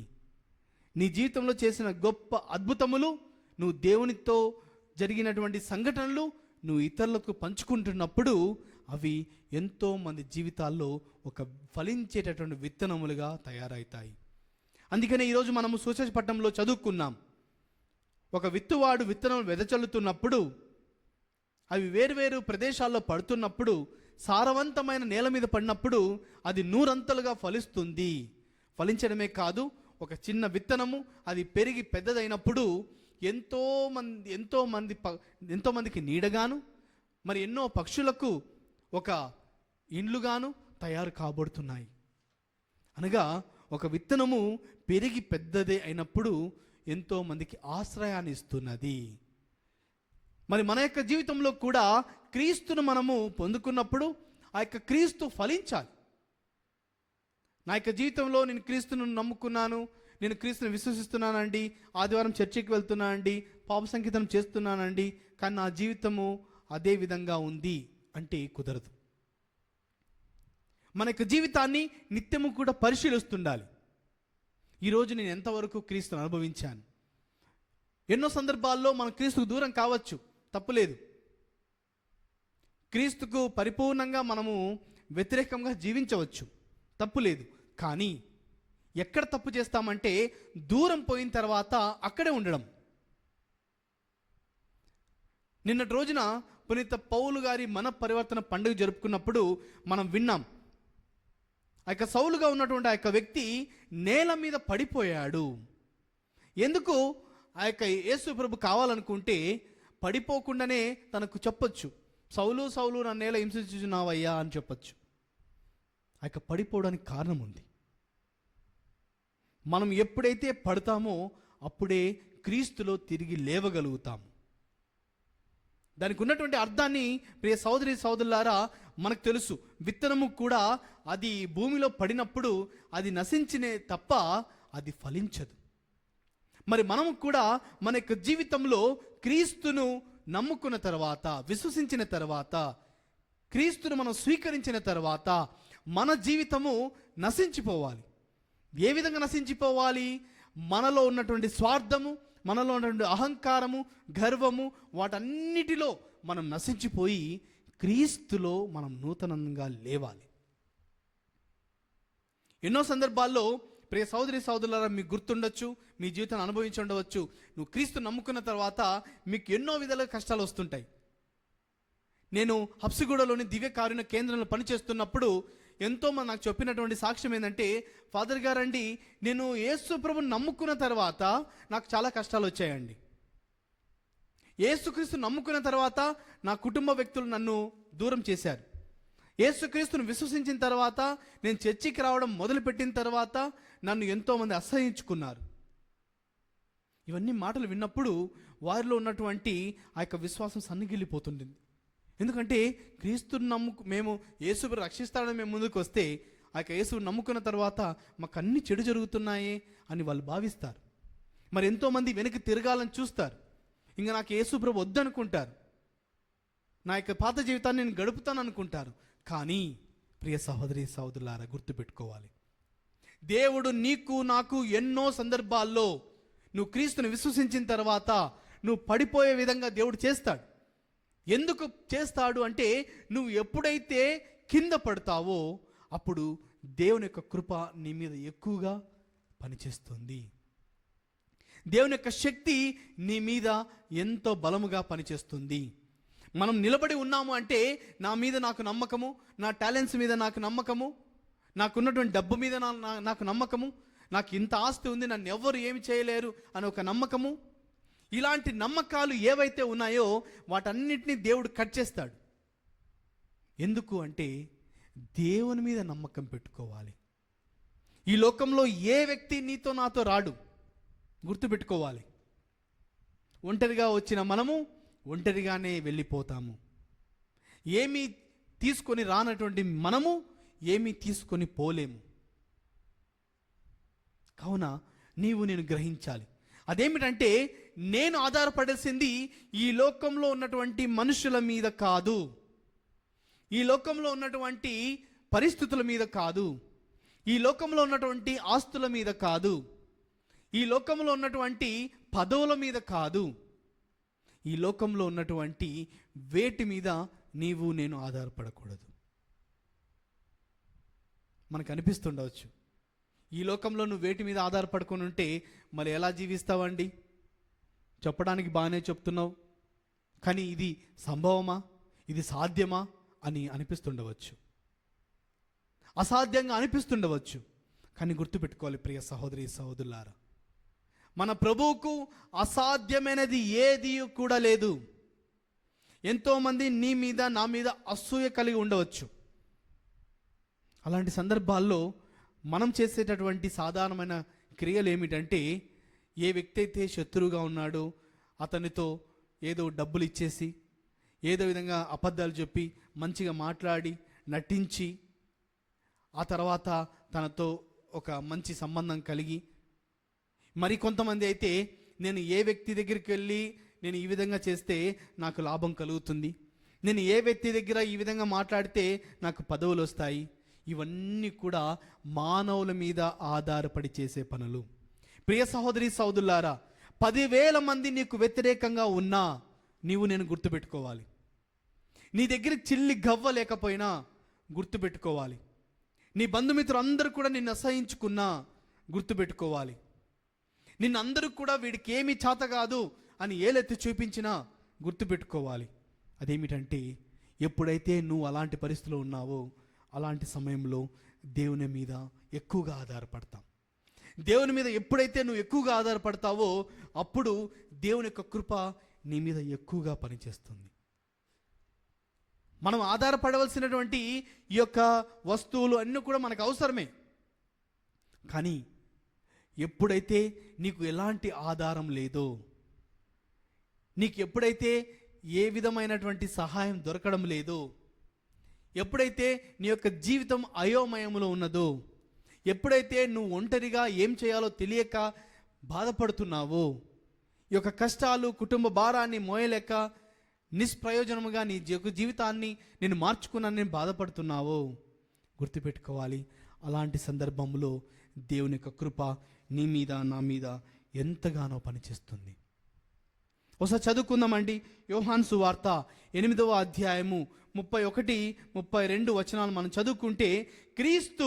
నీ జీవితంలో చేసిన గొప్ప అద్భుతములు, నువ్వు దేవునితో జరిగినటువంటి సంఘటనలు నువ్వు ఇతరులకు పంచుకుంటున్నప్పుడు అవి ఎంతో మంది జీవితాల్లో ఒక ఫలించేటటువంటి విత్తనములుగా తయారవుతాయి. అందుకనే ఈరోజు మనము సువిశేష పట్టణంలో చదువుకున్నాం. ఒక విత్తువాడు విత్తనం వెదజల్లుతున్నప్పుడు అవి వేరువేరు ప్రదేశాల్లో పడుతున్నప్పుడు, సారవంతమైన నేల మీద పడినప్పుడు అది నూరంతలుగా ఫలిస్తుంది. ఫలించడమే కాదు, ఒక చిన్న విత్తనము అది పెరిగి పెద్దదైనప్పుడు ఎంతో మందికి నీడగాను, మరి ఎన్నో పక్షులకు ఒక ఇండ్లుగాను తయారు కాబడుతున్నాయి. అనగా ఒక విత్తనము పెరిగి పెద్దదే అయినప్పుడు ఎంతో మందికి ఆశ్రయాన్ని ఇస్తున్నది. మరి మన యొక్క జీవితంలో కూడా క్రీస్తును మనము పొందుకున్నప్పుడు ఆ యొక్క క్రీస్తు ఫలించాలి. నా యొక్క జీవితంలో నేను క్రీస్తును నమ్ముకున్నాను, నేను క్రీస్తుని విశ్వసిస్తున్నానండి, ఆదివారం చర్చికి వెళ్తున్నానండి, పాప సంకీర్తనం చేస్తున్నానండి, కానీ నా జీవితము అదే విధంగా ఉంది అంటే కుదరదు. మన యొక్క జీవితాన్ని నిత్యము కూడా పరిశీలిస్తుండాలి. ఈరోజు నేను ఎంతవరకు క్రీస్తును అనుభవించాను. ఎన్నో సందర్భాల్లో మనం క్రీస్తుకు దూరం కావచ్చు, తప్పులేదు. క్రీస్తుకు పరిపూర్ణంగా మనము వ్యతిరేకంగా జీవించవచ్చు, తప్పులేదు. కానీ ఎక్కడ తప్పు చేస్తామంటే దూరం పోయిన తర్వాత అక్కడే ఉండడం. నిన్నటి రోజున పునీత పౌలు గారి మన పరివర్తన పండుగ జరుపుకున్నప్పుడు మనం విన్నాం. ఆ యొక్క సౌలుగా ఉన్నటువంటి ఆ యొక్క వ్యక్తి నేల మీద పడిపోయాడు. ఎందుకు? ఆ యొక్క యేసు ప్రభు కావాలనుకుంటే పడిపోకుండానే తనకు చెప్పొచ్చు, సౌలు సౌలు నా నేల హింసించుచున్నావయ్యా అని చెప్పొచ్చు. ఆ యొక్క పడిపోవడానికి కారణం ఉంది. మనం ఎప్పుడైతే పడతామో అప్పుడే క్రీస్తులో తిరిగి లేవగలుగుతాము. దానికి ఉన్నటువంటి అర్థాన్ని ప్రియ సోదరి సోదరులారా మనకు తెలుసు. విత్తనము కూడా అది భూమిలో పడినప్పుడు అది నశించినే తప్ప అది ఫలించదు. మరి మనము కూడా మన యొక్క జీవితంలో క్రీస్తును నమ్ముకున్న తర్వాత, విశ్వసించిన తర్వాత, క్రీస్తును మనం స్వీకరించిన తర్వాత మన జీవితము నశించిపోవాలి. ఏ విధంగా నశించిపోవాలి? మనలో ఉన్నటువంటి స్వార్థము, మనలో ఉన్నటువంటి అహంకారము, గర్వము, వాటన్నిటిలో మనం నశించిపోయి క్రీస్తులో మనం నూతనంగా లేవాలి. ఎన్నో సందర్భాల్లో ప్రియ సోదరి సోదరులారా మీకు గుర్తుండొచ్చు, మీ జీవితాన్ని అనుభవించి ఉండవచ్చు. నువ్వు క్రీస్తు నమ్ముకున్న తర్వాత మీకు ఎన్నో విధాలుగా కష్టాలు వస్తుంటాయి. నేను హబ్సిగూడలోని దివ్య కారుణ్య కేంద్రంలో పనిచేస్తున్నప్పుడు ఎంతోమంది నాకు చెప్పినటువంటి సాక్ష్యం ఏంటంటే, ఫాదర్ గారండి, నేను యేసు ప్రభుని నమ్ముకున్న తర్వాత నాకు చాలా కష్టాలు వచ్చాయండి. యేసుక్రీస్తు నమ్ముకున్న తర్వాత నా కుటుంబ వ్యక్తులు నన్ను దూరం చేశారు. యేసుక్రీస్తును విశ్వసించిన తర్వాత, నేను చర్చికి రావడం మొదలుపెట్టిన తర్వాత నన్ను ఎంతోమంది అసహించుకున్నారు. ఇవన్నీ మాటలు విన్నప్పుడు వారిలో ఉన్నటువంటి ఆ యొక్క విశ్వాసం సన్నగిల్లిపోతుంటుంది. ఎందుకంటే క్రీస్తుని మేము యేసుని రక్షిస్తాడని మేము ముందుకు వస్తే, ఆ యొక్క యేసుని నమ్ముకున్న తర్వాత మాకు అన్ని చెడు జరుగుతున్నాయే అని వాళ్ళు భావిస్తారు. మరి ఎంతోమంది వెనక్కి తిరగాలని చూస్తారు. ఇంకా నాకు యేసు ప్రభు వద్దనుకుంటారు. నా యొక్క పాత జీవితాన్ని నేను గడుపుతాను అనుకుంటారు. కానీ ప్రియ సహోదరి సహోదరులారా గుర్తుపెట్టుకోవాలి, దేవుడు నీకు నాకు ఎన్నో సందర్భాల్లో నువ్వు క్రీస్తుని విశ్వసించిన తర్వాత నువ్వు పడిపోయే విధంగా దేవుడు చేస్తాడు. ఎందుకు చేస్తాడు అంటే, నువ్వు ఎప్పుడైతే కింద పడతావో అప్పుడు దేవుని యొక్క కృప నీ మీద ఎక్కువగా పనిచేస్తుంది. దేవుని యొక్క శక్తి నీ మీద ఎంతో బలముగా పనిచేస్తుంది. మనం నిలబడి ఉన్నాము అంటే నా మీద నాకు నమ్మకము, నా టాలెంట్స్ మీద నాకు నమ్మకము, నాకున్నటువంటి డబ్బు మీద నాకు నమ్మకము, నాకు ఇంత ఆస్తి ఉంది, నన్ను ఎవ్వరు ఏమి చేయలేరు అని ఒక నమ్మకము. ఇలాంటి నమ్మకాలు ఏవైతే ఉన్నాయో వాటన్నిటినీ దేవుడు కట్ చేస్తాడు. ఎందుకు అంటే దేవుని మీద నమ్మకం పెట్టుకోవాలి. ఈ లోకంలో ఏ వ్యక్తి నీతో నాతో రాడు, గుర్తుపెట్టుకోవాలి. ఒంటరిగా వచ్చిన మనము ఒంటరిగానే వెళ్ళిపోతాము. ఏమీ తీసుకొని రానటువంటి మనము ఏమీ తీసుకొని పోలేము. కావున నేను గ్రహించాలి. అదేమిటంటే, నేను ఆధారపడాల్సింది ఈ లోకంలో ఉన్నటువంటి మనుషుల మీద కాదు, ఈ లోకంలో ఉన్నటువంటి పరిస్థితుల మీద కాదు, ఈ లోకంలో ఉన్నటువంటి ఆస్తుల మీద కాదు, ఈ లోకంలో ఉన్నటువంటి పదవుల మీద కాదు, ఈ లోకంలో ఉన్నటువంటి వేటి మీద నేను ఆధారపడకూడదు. మనకు అనిపిస్తుండవచ్చు, ఈ లోకంలో నువ్వు వేటి మీద ఆధారపడుకొని ఉంటే మరి ఎలా జీవిస్తావండి? చెప్పడానికి బాగానే చెప్తున్నావు, కానీ ఇది సంభవమా, ఇది సాధ్యమా అని అనిపిస్తుండవచ్చు, అసాధ్యంగా అనిపిస్తుండవచ్చు. కానీ గుర్తుపెట్టుకోవాలి ప్రియ సహోదరి సహోదరులారా, మన ప్రభువుకు అసాధ్యమైనది ఏది కూడా లేదు. ఎంతోమంది నీ మీద నా మీద అసూయ కలిగి ఉండవచ్చు. అలాంటి సందర్భాల్లో మనం చేసేటటువంటి సాధారణమైన క్రియలు ఏమిటంటే, ఏ వ్యక్తి అయితే శత్రువుగా ఉన్నాడో అతనితో ఏదో డబ్బులు ఇచ్చేసి, ఏదో విధంగా అబద్ధాలు చెప్పి, మంచిగా మాట్లాడి నటించి, ఆ తర్వాత తనతో ఒక మంచి సంబంధం కలిగి, మరి కొంతమంది అయితే నేను ఏ వ్యక్తి దగ్గరికి వెళ్ళి నేను ఈ విధంగా చేస్తే నాకు లాభం కలుగుతుంది, నేను ఏ వ్యక్తి దగ్గర ఈ విధంగా మాట్లాడితే నాకు పదవులు వస్తాయి, ఇవన్నీ కూడా మానవుల మీద ఆధారపడి చేసే పనులు. ప్రియ సహోదరి సహోదరులారా, 10,000 మంది నీకు వ్యతిరేకంగా ఉన్నా నేను గుర్తుపెట్టుకోవాలి. నీ దగ్గర చిల్లి గవ్వ లేకపోయినా గుర్తుపెట్టుకోవాలి. నీ బంధుమిత్రులు అందరూ కూడా నిన్ను అసహించుకున్నా గుర్తుపెట్టుకోవాలి. నిన్నందరూ కూడా వీడికి ఏమీ చేత కాదు అని ఏలెత్తి చూపించినా గుర్తుపెట్టుకోవాలి. అదేమిటంటే, ఎప్పుడైతే నువ్వు అలాంటి పరిస్థితిలో ఉన్నావో అలాంటి సమయంలో దేవుని మీద ఎక్కువగా ఆధారపడతాం. దేవుని మీద ఎప్పుడైతే నువ్వు ఎక్కువగా ఆధారపడతావో అప్పుడు దేవుని యొక్క కృప నీ మీద ఎక్కువగా పనిచేస్తుంది. మనం ఆధారపడవలసినటువంటి ఈ యొక్క వస్తువులు అన్నీ కూడా మనకు అవసరమే. కానీ ఎప్పుడైతే నీకు ఎలాంటి ఆధారం లేదో, నీకు ఎప్పుడైతే ఏ విధమైనటువంటి సహాయం దొరకడం లేదో, ఎప్పుడైతే నీ యొక్క జీవితం అయోమయంలో ఉన్నదో, ఎప్పుడైతే నువ్వు ఒంటరిగా ఏం చేయాలో తెలియక బాధపడుతున్నావో, ఈ యొక్క కష్టాలు కుటుంబ భారాన్ని మోయలేక నిష్ప్రయోజనముగా నీ జీవితాన్ని నేను మార్చుకున్నానని బాధపడుతున్నావో, గుర్తుపెట్టుకోవాలి, అలాంటి సందర్భంలో దేవుని యొక్క కృప నీ మీద నా మీద ఎంతగానో పనిచేస్తుంది. ఒకసారి చదువుకుందామండి. యోహాను సువార్త 8వ అధ్యాయము 31-32 వచనాలు మనం చదువుకుంటే, క్రీస్తు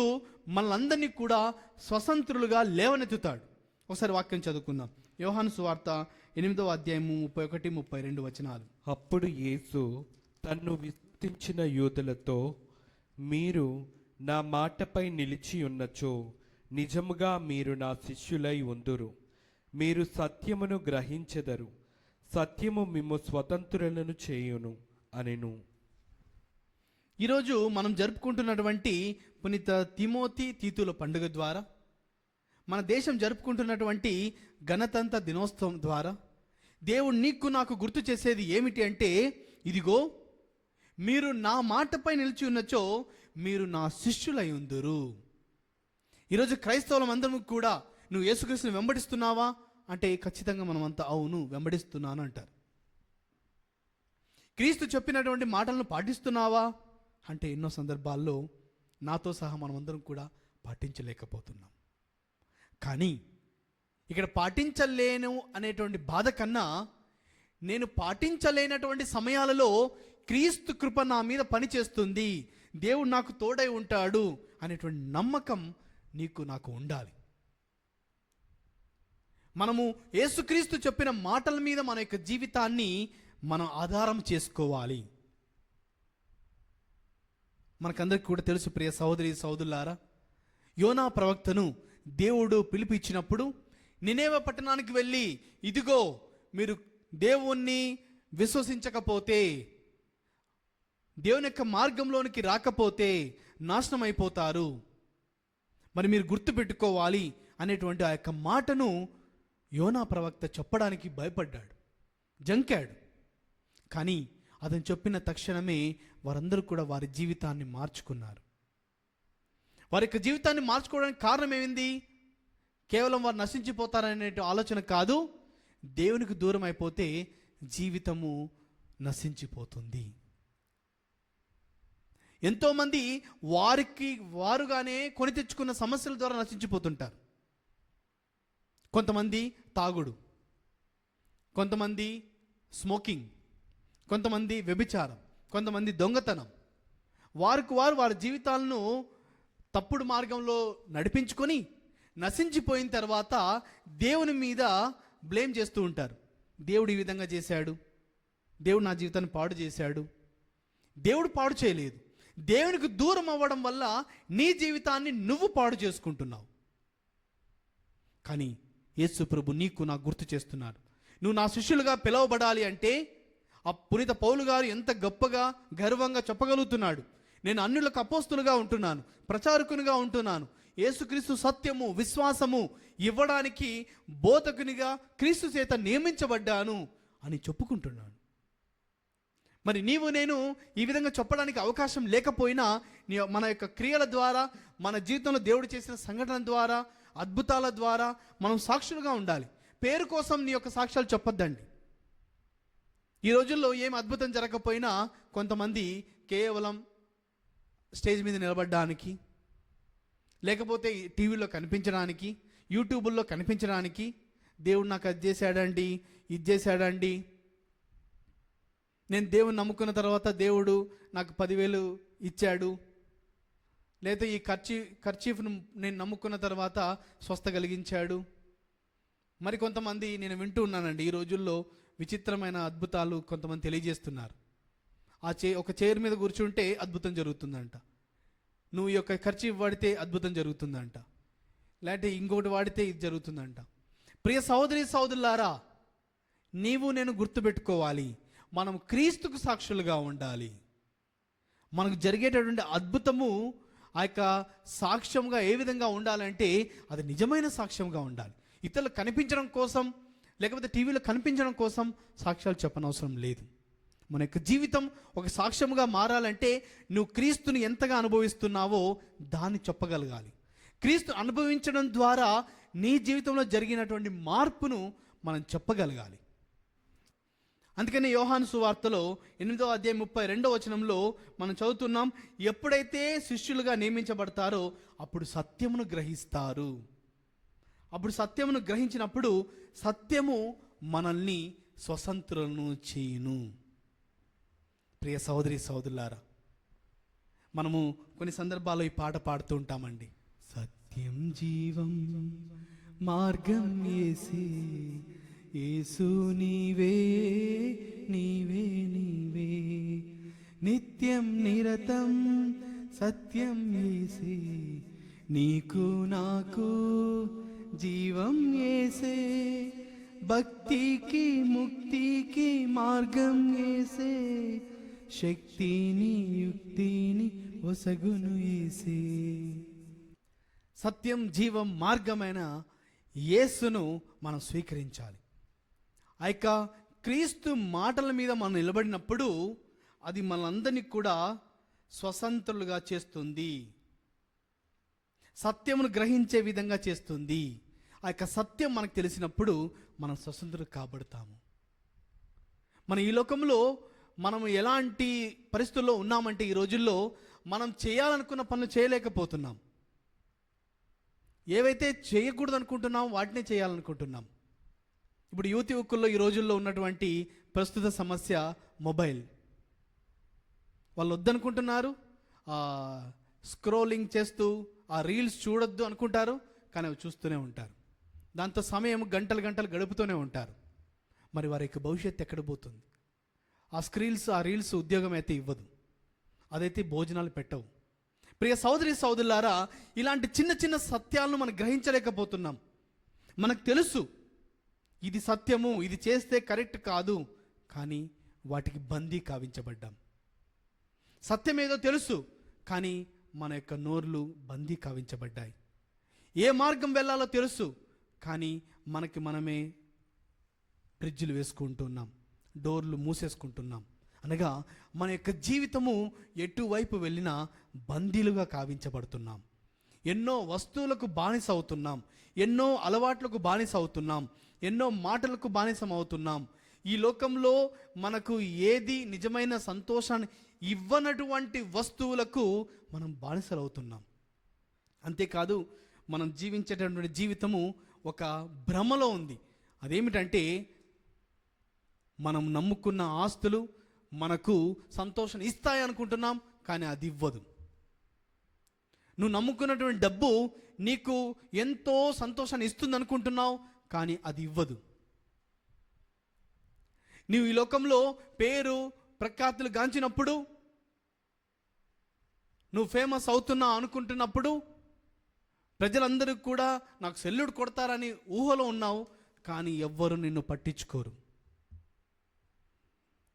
మనలందరినీ కూడా స్వతంత్రులుగా లేవనెత్తుతాడు. ఒకసారి వాక్యం చదువుకుందాం. యోహాను సువార్త 8వ అధ్యాయము 31-32 వచనాలు. అప్పుడు యేసు తన్ను విశ్వసించిన యూదులతో, మీరు నా మాటపై నిలిచి ఉన్నచో నిజముగా మీరు నా శిష్యులై ఉందురు, మీరు సత్యమును గ్రహించెదరు, సత్యము మిమ్ము స్వతంత్రులను చేయును అనెను. ఈరోజు మనం జరుపుకుంటున్నటువంటి పునీత తిమోతి తీతుల పండుగ ద్వారా, మన దేశం జరుపుకుంటున్నటువంటి గణతంత్ర దినోత్సవం ద్వారా దేవుడు నీకు నాకు గుర్తు చేసేది ఏమిటి అంటే, ఇదిగో మీరు నా మాటపై నిలిచి ఉన్నచో మీరు నా శిష్యులై ఉందురు. ఈరోజు క్రైస్తవులం అందరం కూడా, నువ్వు యేసుక్రీస్తుని వెంబడిస్తున్నావా అంటే ఖచ్చితంగా మనమంతా అవును వెంబడిస్తున్నాను అంటారు. క్రీస్తు చెప్పినటువంటి మాటలను పాటిస్తున్నావా అంటే ఎన్నో సందర్భాల్లో నాతో సహా మనమందరం కూడా పాటించలేకపోతున్నాం. కానీ ఇక్కడ పాటించలేను అనేటువంటి బాధ కన్నా, నేను పాటించలేనటువంటి సమయాలలో క్రీస్తు కృప నా మీద పనిచేస్తుంది, దేవుడు నాకు తోడై ఉంటాడు అనేటువంటి నమ్మకం నీకు నాకు ఉండాలి. మనము యేసుక్రీస్తు చెప్పిన మాటల మీద మన యొక్క జీవితాన్ని మనం ఆధారం చేసుకోవాలి. మనకందరికీ కూడా తెలుసు ప్రియ సహోదరి సహోదరులారా, యోనా ప్రవక్తను దేవుడు పిలిపించినప్పుడు నినేవే పట్టణానికి వెళ్ళి, ఇదిగో మీరు దేవుణ్ణి విశ్వసించకపోతే, దేవుని యొక్క మార్గంలోనికి రాకపోతే నాశనం అయిపోతారు, మరి మీరు గుర్తుపెట్టుకోవాలి అనేటువంటి ఆ యొక్క మాటను యోనా ప్రవక్త చెప్పడానికి భయపడ్డాడు, జంకాడు. కానీ అతను చెప్పిన తక్షణమే వారందరూ కూడా వారి జీవితాన్ని మార్చుకున్నారు. వారి యొక్క జీవితాన్ని మార్చుకోవడానికి కారణం ఏమింది? కేవలం వారు నశించిపోతారనే ఆలోచన కాదు. దేవునికి దూరం అయిపోతే జీవితము నశించిపోతుంది. ఎంతోమంది వారుగానే కొని తెచ్చుకున్న సమస్యల ద్వారా నశించిపోతుంటారు. కొంతమంది తాగుడు, కొంతమంది స్మోకింగ్, కొంతమంది వ్యభిచారం, కొంతమంది దొంగతనం. వారి జీవితాలను తప్పుడు మార్గంలో నడిపించుకొని నశించిపోయిన తర్వాత దేవుని మీద బ్లేమ్ చేస్తూ ఉంటారు. దేవుడు ఈ విధంగా చేశాడు, దేవుడు నా జీవితాన్ని పాడు చేశాడు. దేవుడు పాడు చేయలేదు. దేవునికి దూరం అవ్వడం వల్ల నీ జీవితాన్ని నువ్వు పాడు చేసుకుంటున్నావు. కానీ యేసు ప్రభు నీకు నాకు గుర్తు చేస్తున్నాడు, నువ్వు నా శిష్యులుగా పిలువబడాలి అంటే ఆ పునీత పౌలు గారు ఎంత గొప్పగా గర్వంగా చెప్పగలుగుతున్నాడు. నేను అన్యులకు అపోస్తులుగా ఉంటున్నాను, ప్రచారకునిగా ఉంటున్నాను, యేసుక్రీస్తు సత్యము విశ్వాసము ఇవ్వడానికి బోధకునిగా క్రీస్తు చేత నియమించబడ్డాను అని చెప్పుకుంటున్నాను. మరి నీవు నేను ఈ విధంగా చెప్పడానికి అవకాశం లేకపోయినా మన యొక్క క్రియల ద్వారా, మన జీవితంలో దేవుడు చేసిన సంఘటన ద్వారా, అద్భుతాల ద్వారా మనం సాక్షులుగా ఉండాలి. పేరు కోసం నీ యొక్క సాక్ష్యాలు చెప్పొద్దండి. ఈ రోజుల్లో ఏం అద్భుతం జరగకపోయినా కొంతమంది కేవలం స్టేజ్ మీద నిలబడడానికి, లేకపోతే టీవీలో కనిపించడానికి, యూట్యూబుల్లో కనిపించడానికి, దేవుడు నాకు అది చేశాడండి, ఇది చేశాడండి, నేను దేవుని నమ్ముకున్న తర్వాత దేవుడు నాకు 10,000 ఇచ్చాడు, లేదా ఈ ఖర్చీఫ్ను నేను నమ్ముకున్న తర్వాత స్వస్థ కలిగించాడు. మరి కొంతమంది నేను వింటూ ఉన్నానండి, ఈ రోజుల్లో విచిత్రమైన అద్భుతాలు కొంతమంది తెలియజేస్తున్నారు. ఒక చైర్ మీద కూర్చుంటే అద్భుతం జరుగుతుందంట, నువ్వు ఈ యొక్క ఖర్చీఫ్ వాడితే అద్భుతం జరుగుతుందంట, లేకపోతే ఇంకోటి వాడితే ఇది జరుగుతుందంట. ప్రియ సహోదరి సహోదరులారా, నీవు నేను గుర్తుపెట్టుకోవాలి, మనం క్రీస్తుకు సాక్షులుగా ఉండాలి. మనకు జరిగేటటువంటి అద్భుతము ఆ యొక్క సాక్ష్యంగా ఏ విధంగా ఉండాలంటే అది నిజమైన సాక్ష్యంగా ఉండాలి. ఇతరులు కనిపించడం కోసం, లేకపోతే టీవీలో కనిపించడం కోసం సాక్ష్యాలు చెప్పనవసరం లేదు. మన యొక్క జీవితం ఒక సాక్ష్యముగా మారాలంటే నువ్వు క్రీస్తుని ఎంతగా అనుభవిస్తున్నావో దాన్ని చెప్పగలగాలి. క్రీస్తు అనుభవించడం ద్వారా నీ జీవితంలో జరిగినటువంటి మార్పును మనం చెప్పగలగాలి. అందుకని యోహాను సువార్తలో 8వ అధ్యాయం 32వ వచనంలో మనం చదువుతున్నాం, ఎప్పుడైతే శిష్యులుగా నియమించబడతారో అప్పుడు సత్యమును గ్రహిస్తారు. అప్పుడు సత్యమును గ్రహించినప్పుడు సత్యము మనల్ని స్వతంత్రులను చేయును. ప్రియ సహోదరి సహోదరులారా, మనము కొన్ని సందర్భాల్లో ఈ పాట పాడుతూ ఉంటామండి. సత్యం జీవం మార్గం యేసే, యేసు నీవే నీవే నీవే, నిత్యం నిరతం సత్యం యేసే, నీకు నాకు జీవం యేసే, భక్తికి ముక్తికి మార్గం యేసే, శక్తిని యుక్తిని ఒసగును యేసే. సత్యం జీవం మార్గమైన యేసును మనం స్వీకరించాలి. ఆ యొక్క క్రీస్తు మాటల మీద మనం నిలబడినప్పుడు అది మనందరినీ కూడా స్వతంత్రులుగా చేస్తుంది, సత్యమును గ్రహించే విధంగా చేస్తుంది. ఆ యొక్క సత్యం మనకు తెలిసినప్పుడు మనం స్వతంత్రులు కాబడతాము. మన ఈ లోకంలో మనం ఎలాంటి పరిస్థితుల్లో ఉన్నామంటే ఈ రోజుల్లో మనం చేయాలనుకున్న పనులు చేయలేకపోతున్నాం. ఏవైతే చేయకూడదు అనుకుంటున్నాం వాటినే చేయాలనుకుంటున్నాం. ఇప్పుడు యువకుల్లో ఈ రోజుల్లో ఉన్నటువంటి ప్రస్తుత సమస్య మొబైల్. వాళ్ళు వద్దనుకుంటున్నారు, స్క్రోలింగ్ చేస్తూ ఆ రీల్స్ చూడొద్దు అనుకుంటారు, కానీ అవి చూస్తూనే ఉంటారు. దాంతో సమయం గంటలు గంటలు గడుపుతూనే ఉంటారు. మరి వారి యొక్క భవిష్యత్తు ఎక్కడ పోతుంది? ఆ రీల్స్ ఉద్యోగం అయితే ఇవ్వదు, అదైతే భోజనాలు పెట్టవు. ప్రియ సహోదరి సహోదరులారా, ఇలాంటి చిన్న చిన్న సత్యాలను మనం గ్రహించలేకపోతున్నాం. మనకు తెలుసు ఇది సత్యము, ఇది చేస్తే కరెక్ట్ కాదు, కానీ వాటికి బందీ కావించబడ్డాం. సత్యం ఏదో తెలుసు, కానీ మన యొక్క నోర్లు బందీ కావించబడ్డాయి. ఏ మార్గం వెళ్ళాలో తెలుసు, కానీ మనకి మనమే బ్రిడ్జిలు వేసుకుంటున్నాం, డోర్లు మూసేసుకుంటున్నాం. అనగా మన యొక్క జీవితము ఎటువైపు వెళ్ళినా బందీలుగా కావించబడుతున్నాం. ఎన్నో వస్తువులకు బానిస అవుతున్నాం, ఎన్నో అలవాట్లకు బానిస అవుతున్నాం, ఎన్నో మాటలకు బానిసం అవుతున్నాం. ఈ లోకంలో మనకు ఏది నిజమైన సంతోషాన్ని ఇవ్వనటువంటి వస్తువులకు మనం బానిసలు అవుతున్నాం. అంతేకాదు, మనం జీవించేటటువంటి జీవితము ఒక భ్రమలో ఉంది. అదేమిటంటే, మనం నమ్ముకున్న ఆస్తులు మనకు సంతోషాన్ని ఇస్తాయి అనుకుంటున్నాం, కానీ అది ఇవ్వదు. నువ్వు నమ్ముకున్నటువంటి డబ్బు నీకు ఎంతో సంతోషాన్ని ఇస్తుంది అనుకుంటున్నావు, కానీ అది ఇవ్వదు. నీవు ఈ లోకంలో పేరు ప్రఖ్యాతులు గాంచినప్పుడు, నువ్వు ఫేమస్ అవుతున్నావు అనుకుంటున్నప్పుడు, ప్రజలందరూ కూడా నాకు సెల్లుడు కొడతారని ఊహలో ఉన్నావు, కానీ ఎవ్వరు నిన్ను పట్టించుకోరు.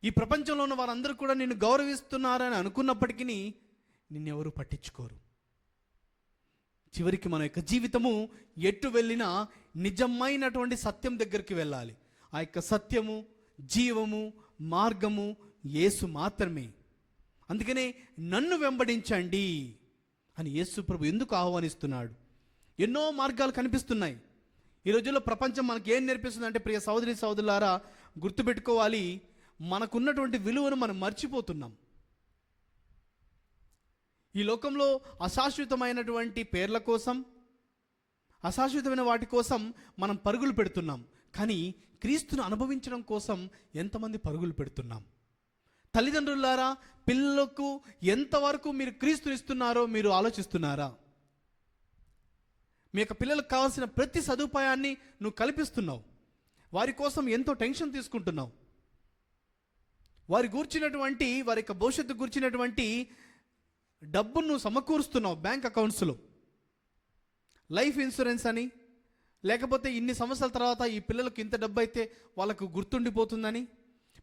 ఈ ప్రపంచంలో ఉన్న వారందరూ కూడా నిన్ను గౌరవిస్తున్నారని అనుకున్నప్పటికీ నిన్నెవరూ పట్టించుకోరు. చివరికి మన యొక్క జీవితము ఎటు వెళ్ళినా నిజమైనటువంటి సత్యం దగ్గరికి వెళ్ళాలి. ఆ యొక్క సత్యము, జీవము, మార్గము యేసు మాత్రమే. అందుకనే నన్ను వెంబడించండి అని యేసు ప్రభు ఎందుకు ఆహ్వానిస్తున్నాడు? ఎన్నో మార్గాలు కనిపిస్తున్నాయి. ఈ రోజుల్లో ప్రపంచం మనకి ఏం నేర్పిస్తుందంటే, ప్రియ సహోదరి సహోదరులారా, గుర్తుపెట్టుకోవాలి, మనకున్నటువంటి విలువను మనం మర్చిపోతున్నాం. ఈ లోకంలో అశాశ్వతమైనటువంటి పేర్ల కోసం, అశాశ్వతమైన వాటి కోసం మనం పరుగులు పెడుతున్నాం. కానీ క్రీస్తును అనుభవించడం కోసం ఎంతమంది పరుగులు పెడుతున్నాం? తల్లిదండ్రులారా, పిల్లలకు ఎంతవరకు మీరు క్రీస్తుని ఇస్తున్నారో మీరు ఆలోచిస్తున్నారా? మీ యొక్క పిల్లలకు కావాల్సిన ప్రతి సదుపాయాన్ని నువ్వు కల్పిస్తున్నావు. వారి కోసం ఎంతో టెన్షన్ తీసుకుంటున్నావు. వారి యొక్క భవిష్యత్తు గూర్చినటువంటి డబ్బును నువ్వు సమకూరుస్తున్నావు బ్యాంక్ అకౌంట్స్లో. లైఫ్ ఇన్సూరెన్స్ అని, లేకపోతే ఇన్ని సంవత్సరాల తర్వాత ఈ పిల్లలకు ఇంత డబ్బు అయితే వాళ్ళకు గుర్తుండిపోతుందని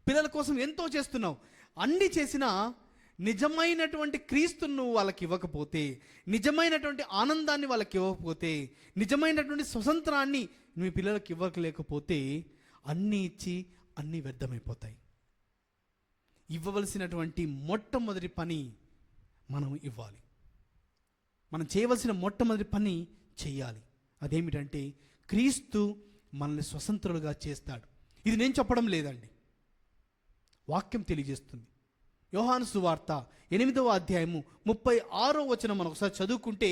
పిల్లల కోసం ఎంతో చేస్తున్నావు. అన్నీ చేసినా నిజమైనటువంటి క్రీస్తును నువ్వు వాళ్ళకి ఇవ్వకపోతే, నిజమైనటువంటి ఆనందాన్ని వాళ్ళకి ఇవ్వకపోతే, నిజమైనటువంటి స్వతంత్రాన్ని మీ పిల్లలకి ఇవ్వలేకపోతే అన్నీ ఇచ్చి అన్నీ వ్యర్థమైపోతాయి. ఇవ్వవలసినటువంటి మొట్టమొదటి పని మనం ఇవ్వాలి. మనం చేయవలసిన మొట్టమొదటి పని చెయ్యాలి. అదేమిటంటే, క్రీస్తు మనల్ని స్వతంత్రులుగా చేస్తాడు. ఇది నేను చెప్పడం లేదండి, వాక్యం తెలియజేస్తుంది. యోహాను సువార్త 8వ అధ్యాయము 36వ వచనం మనం ఒకసారి చదువుకుంటే,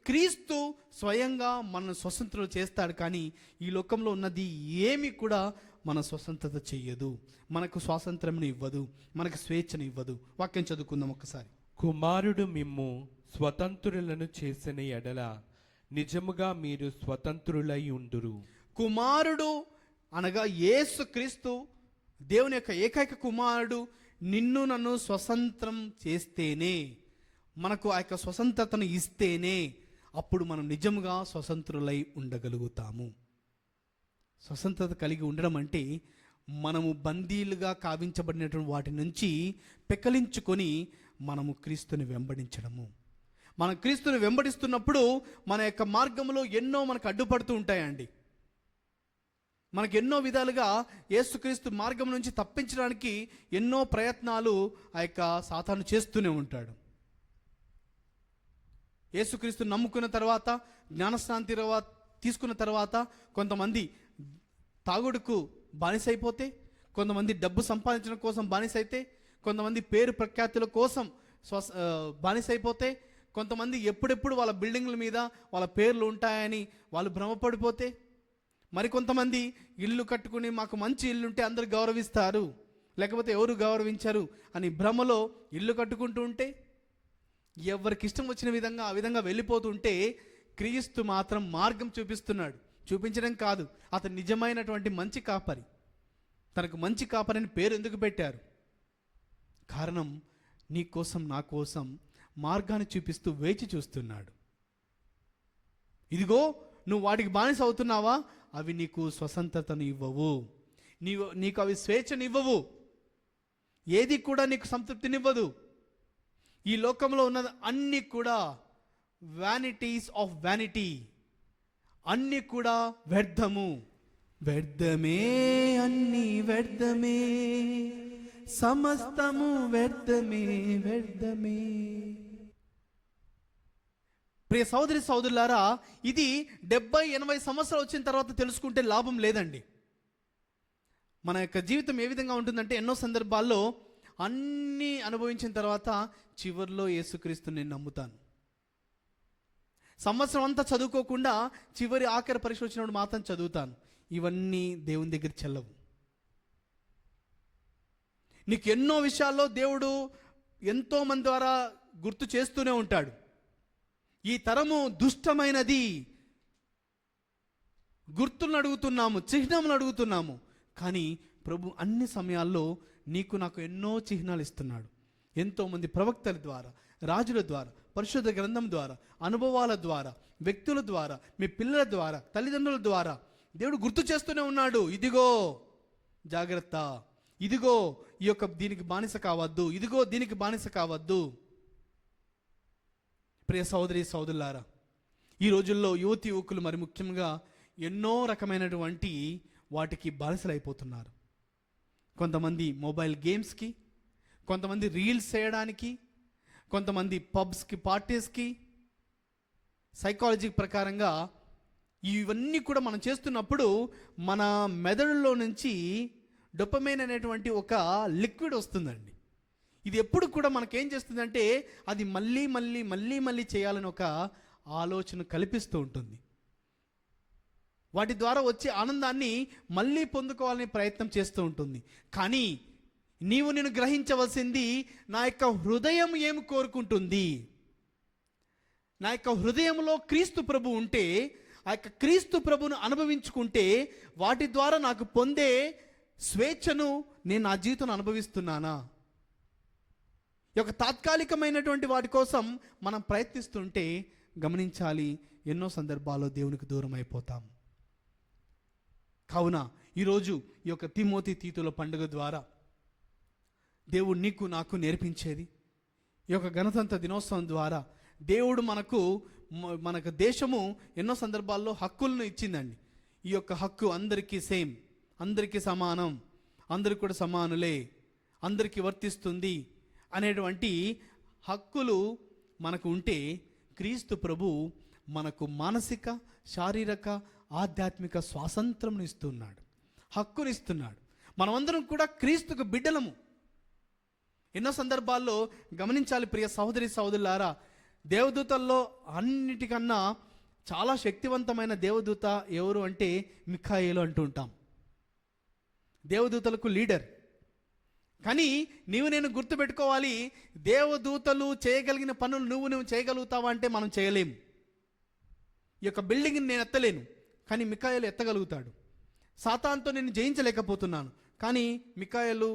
క్రీస్తు స్వయంగా మనల్ని స్వతంత్రులు చేస్తాడు, కానీ ఈ లోకంలో ఉన్నది ఏమి కూడా మన స్వతంత్రత చెయ్యదు, మనకు స్వాతంత్రమును ఇవ్వదు, మనకు స్వేచ్ఛను ఇవ్వదు. వాక్యం చదువుకుందాం ఒకసారి. కుమారుడు మిమ్ము స్వతంత్రులను చేసిన ఎడల నిజముగా మీరు స్వతంత్రులై ఉండురు. కుమారుడు అనగా యేసు క్రీస్తు, దేవుని యొక్క ఏకైక కుమారుడు నిన్ను నన్ను స్వతంత్రం చేస్తేనే, మనకు ఆ యొక్క స్వతంత్రతను ఇస్తేనే అప్పుడు మనం నిజముగా స్వతంత్రులై ఉండగలుగుతాము. స్వతంత్రత కలిగి ఉండడం అంటే మనము బందీలుగా కావించబడినటువంటి వాటి నుంచి పెకలించుకొని మనము క్రీస్తుని వెంబడించడము. మనం క్రీస్తుని వెంబడిస్తున్నప్పుడు మన యొక్క మార్గంలో ఎన్నో మనకు అడ్డుపడుతూ ఉంటాయండి. మనకు ఎన్నో విధాలుగా యేసుక్రీస్తు మార్గం నుంచి తప్పించడానికి ఎన్నో ప్రయత్నాలు ఆ యొక్క సాతాను చేస్తూనే ఉంటాడు. యేసుక్రీస్తు నమ్ముకున్న తర్వాత, జ్ఞానస్నానం తీసుకున్న తర్వాత కొంతమంది తాగుడుకు బానిసైపోతే, కొంతమంది డబ్బు సంపాదించడం కోసం బానిసైతే, కొంతమంది పేరు ప్రఖ్యాతుల కోసం బానిసైపోతే, కొంతమంది ఎప్పుడెప్పుడు వాళ్ళ బిల్డింగ్ల మీద వాళ్ళ పేర్లు ఉంటాయని వాళ్ళు భ్రమపడిపోతే, మరికొంతమంది ఇల్లు కట్టుకుని మాకు మంచి ఇల్లు ఉంటే అందరు గౌరవిస్తారు, లేకపోతే ఎవరు గౌరవించరు అని భ్రమలో ఇల్లు కట్టుకుంటూ ఉంటే, ఎవరికి ఇష్టం వచ్చిన విధంగా ఆ విధంగా వెళ్ళిపోతుంటే, క్రీస్తు మాత్రం మార్గం చూపిస్తున్నాడు. చూపించడం కాదు, అతను నిజమైనటువంటి మంచి కాపరి. తనకు మంచి కాపరి అని పేరు ఎందుకు పెట్టారు? కారణం, నీ కోసం నా కోసం మార్గాన్ని చూపిస్తూ వేచి చూస్తున్నాడు. ఇదిగో నువ్వు వాటికి బానిస అవుతున్నావా, అవి నీకు స్వతంత్రతను ఇవ్వవు, నీకు అవి స్వేచ్ఛనివ్వవు, ఏది కూడా నీకు సంతృప్తినివ్వదు. ఈ లోకంలో ఉన్నది అన్నీ కూడా వ్యానిటీస్ ఆఫ్ వ్యానిటీ, అన్నీ కూడా వ్యర్థము. వ్యర్థమే, అన్నీ వ్యర్థమే, సమస్తము వ్యర్థమే, వ్యర్థమే. ప్రియ సహోదరి సహోదరులారా, ఇది 70-80 సంవత్సరాలు వచ్చిన తర్వాత తెలుసుకుంటే లాభం లేదండి. మన యొక్క జీవితం ఏ విధంగా ఉంటుందంటే, ఎన్నో సందర్భాల్లో అన్నీ అనుభవించిన తర్వాత చివరిలో యేసుక్రీస్తుని నేను నమ్ముతాను. సంవత్సరం అంతా చదువుకోకుండా చివరి ఆఖరి పరీక్ష వచ్చినప్పుడు మాత్రం చదువుతాను. ఇవన్నీ దేవుని దగ్గర చెల్లవు. నీకు ఎన్నో విషయాల్లో దేవుడు ఎంతో మంది ద్వారా గుర్తు చేస్తూనే ఉంటాడు. ఈ తరము దుష్టమైనది, గుర్తులను అడుగుతున్నాము, చిహ్నములు అడుగుతున్నాము. కానీ ప్రభు అన్ని సమయాల్లో నీకు నాకు ఎన్నో చిహ్నాలు ఇస్తున్నాడు. ఎంతోమంది ప్రవక్తల ద్వారా, రాజుల ద్వారా, పరిశుద్ధ గ్రంథం ద్వారా, అనుభవాల ద్వారా, వ్యక్తుల ద్వారా, మీ పిల్లల ద్వారా, తల్లిదండ్రుల ద్వారా దేవుడు గుర్తు చేస్తూనే ఉన్నాడు. ఇదిగో జాగ్రత్త, ఇదిగో ఈ యొక్క దీనికి బానిస కావద్దు, ఇదిగో దీనికి బానిస కావద్దు. ప్రియ సహోదరి సహోదరులారా, ఈ రోజుల్లో యువతి యువకులు మరి ముఖ్యంగా ఎన్నో రకమైనటువంటి వాటికి బానిసలైపోతున్నారు. కొంతమంది మొబైల్ గేమ్స్కి, కొంతమంది రీల్స్ చేయడానికి, కొంతమంది పబ్స్కి, పార్టీస్కి. సైకాలజీ ప్రకారంగా ఇవన్నీ కూడా మనం చేస్తున్నప్పుడు మన మెదడులో నుంచి డొపమైన్ అనేటువంటి ఒక లిక్విడ్ వస్తుందండి. ఇది ఎప్పుడు కూడా మనకేం చేస్తుందంటే, అది మళ్ళీ మళ్ళీ మళ్ళీ మళ్ళీ చేయాలని ఒక ఆలోచన కల్పిస్తూ ఉంటుంది. వాటి ద్వారా వచ్చే ఆనందాన్ని మళ్ళీ పొందుకోవాలని ప్రయత్నం చేస్తూ ఉంటుంది. కానీ నేను గ్రహించవలసింది, నా యొక్క హృదయం ఏమి కోరుకుంటుంది. నా యొక్క హృదయంలో క్రీస్తు ప్రభు ఉంటే, ఆ యొక్క క్రీస్తు ప్రభును అనుభవించుకుంటే, వాటి ద్వారా నాకు పొందే స్వేచ్ఛను నేను నా జీవితంలో అనుభవిస్తున్నానా? ఈ యొక్క తాత్కాలికమైనటువంటి వాటి కోసం మనం ప్రయత్నిస్తుంటే గమనించాలి, ఎన్నో సందర్భాల్లో దేవునికి దూరం అయిపోతాం. కావున ఈరోజు ఈ యొక్క తిమోతి తీతుల పండుగ ద్వారా దేవుడు నీకు నాకు నేర్పించేది, ఈ యొక్క గణతంత్ర దినోత్సవం ద్వారా దేవుడు మనకు దేశము ఎన్నో సందర్భాల్లో హక్కులను ఇచ్చిందండి. ఈ యొక్క హక్కు అందరికీ సేమ్, అందరికీ సమానం, అందరికి కూడా సమానులే, అందరికీ వర్తిస్తుంది అనేటువంటి హక్కులు మనకు ఉంటే, క్రీస్తు ప్రభు మనకు మానసిక, శారీరక, ఆధ్యాత్మిక స్వాతంత్రం ఇస్తున్నాడు, హక్కునిస్తున్నాడు. మనమందరం కూడా క్రీస్తుకు బిడ్డలము. ఎన్నో సందర్భాల్లో గమనించాలి ప్రియ సహోదరి సహోదరులారా, దేవదూతల్లో అన్నిటికన్నా చాలా శక్తివంతమైన దేవదూత ఎవరు అంటే మిఖాయేలు అంటూ ఉంటాం. దేవదూతలకు లీడర్. కానీ నేను గుర్తుపెట్టుకోవాలి, దేవదూతలు చేయగలిగిన పనులు నువ్వు చేయగలుగుతావా అంటే మనం చేయలేము. ఈ యొక్క బిల్డింగ్ని నేను ఎత్తలేను, కానీ మిఖాయేలు ఎత్తగలుగుతాడు. సాతానుతో నేను జయించలేకపోతున్నాను, కానీ మిఖాయేలు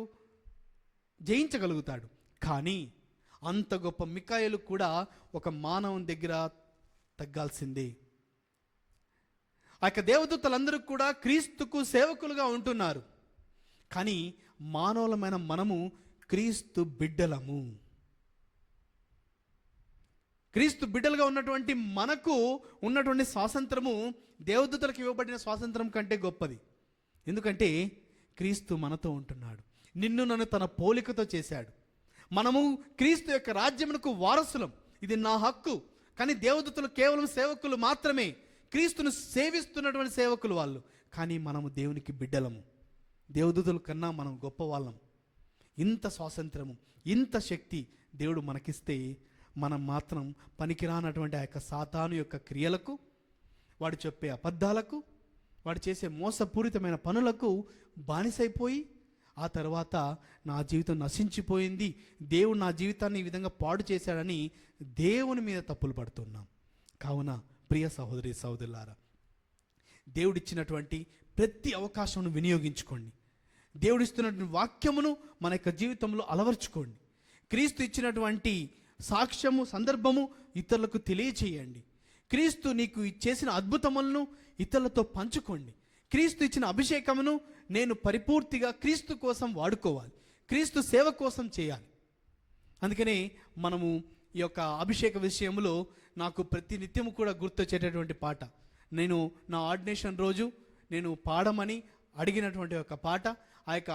జయించగలుగుతాడు. కానీ అంత గొప్ప మిఖాయేలు కూడా ఒక మానవుని దగ్గర తగ్గాల్సిందే. ఆ యొక్క దేవదూతలందరూ కూడా క్రీస్తుకు సేవకులుగా ఉంటున్నారు. కానీ మానవులమైన మనము క్రీస్తు బిడ్డలము. క్రీస్తు బిడ్డలుగా ఉన్నటువంటి మనకు ఉన్నటువంటి స్వాతంత్రము దేవదూతలకు ఇవ్వబడిన స్వాతంత్రం కంటే గొప్పది. ఎందుకంటే క్రీస్తు మనతో ఉంటున్నాడు, నిన్ను నన్ను తన పోలికతో చేశాడు. మనము క్రీస్తు యొక్క రాజ్యమునకు వారసులం, ఇది నా హక్కు. కానీ దేవదూతలు కేవలం సేవకులు మాత్రమే, క్రీస్తును సేవిస్తున్నటువంటి సేవకులు వాళ్ళు. కానీ మనము దేవునికి బిడ్డలము, దేవదూతల కన్నా మనం గొప్పవాళ్ళం. ఇంత స్వాతంత్రము, ఇంత శక్తి దేవుడు మనకిస్తే, మనం మాత్రం పనికిరానటువంటి ఆ యొక్క సాతాను యొక్క క్రియలకు, వాడు చెప్పే అబద్ధాలకు, వాడు చేసే మోసపూరితమైన పనులకు బానిసైపోయి, ఆ తర్వాత నా జీవితం నశించిపోయింది, దేవుడు నా జీవితాన్ని ఈ విధంగా పాడు చేశాడని దేవుని మీద తప్పులు పడుతున్నాం. కావున ప్రియ సహోదరి సహోదరులారా, దేవుడిచ్చినటువంటి ప్రతి అవకాశమును వినియోగించుకోండి. దేవుడిస్తున్నటువంటి వాక్యమును మన యొక్క జీవితంలో అలవర్చుకోండి. క్రీస్తు ఇచ్చినటువంటి సాక్ష్యము, సందర్భము ఇతరులకు తెలియచేయండి. క్రీస్తు నీకు చేసిన అద్భుతములను ఇతరులతో పంచుకోండి. క్రీస్తు ఇచ్చిన అభిషేకమును నేను పరిపూర్తిగా క్రీస్తు కోసం వాడుకోవాలి, క్రీస్తు సేవ కోసం చేయాలి. అందుకనే మనము ఈ యొక్క అభిషేక విషయంలో నాకు ప్రతి నిత్యము కూడా గుర్తొచ్చేటటువంటి పాట, నేను నా ఆర్డినేషన్ రోజు నేను పాడమని అడిగినటువంటి ఒక పాట, ఆ యొక్క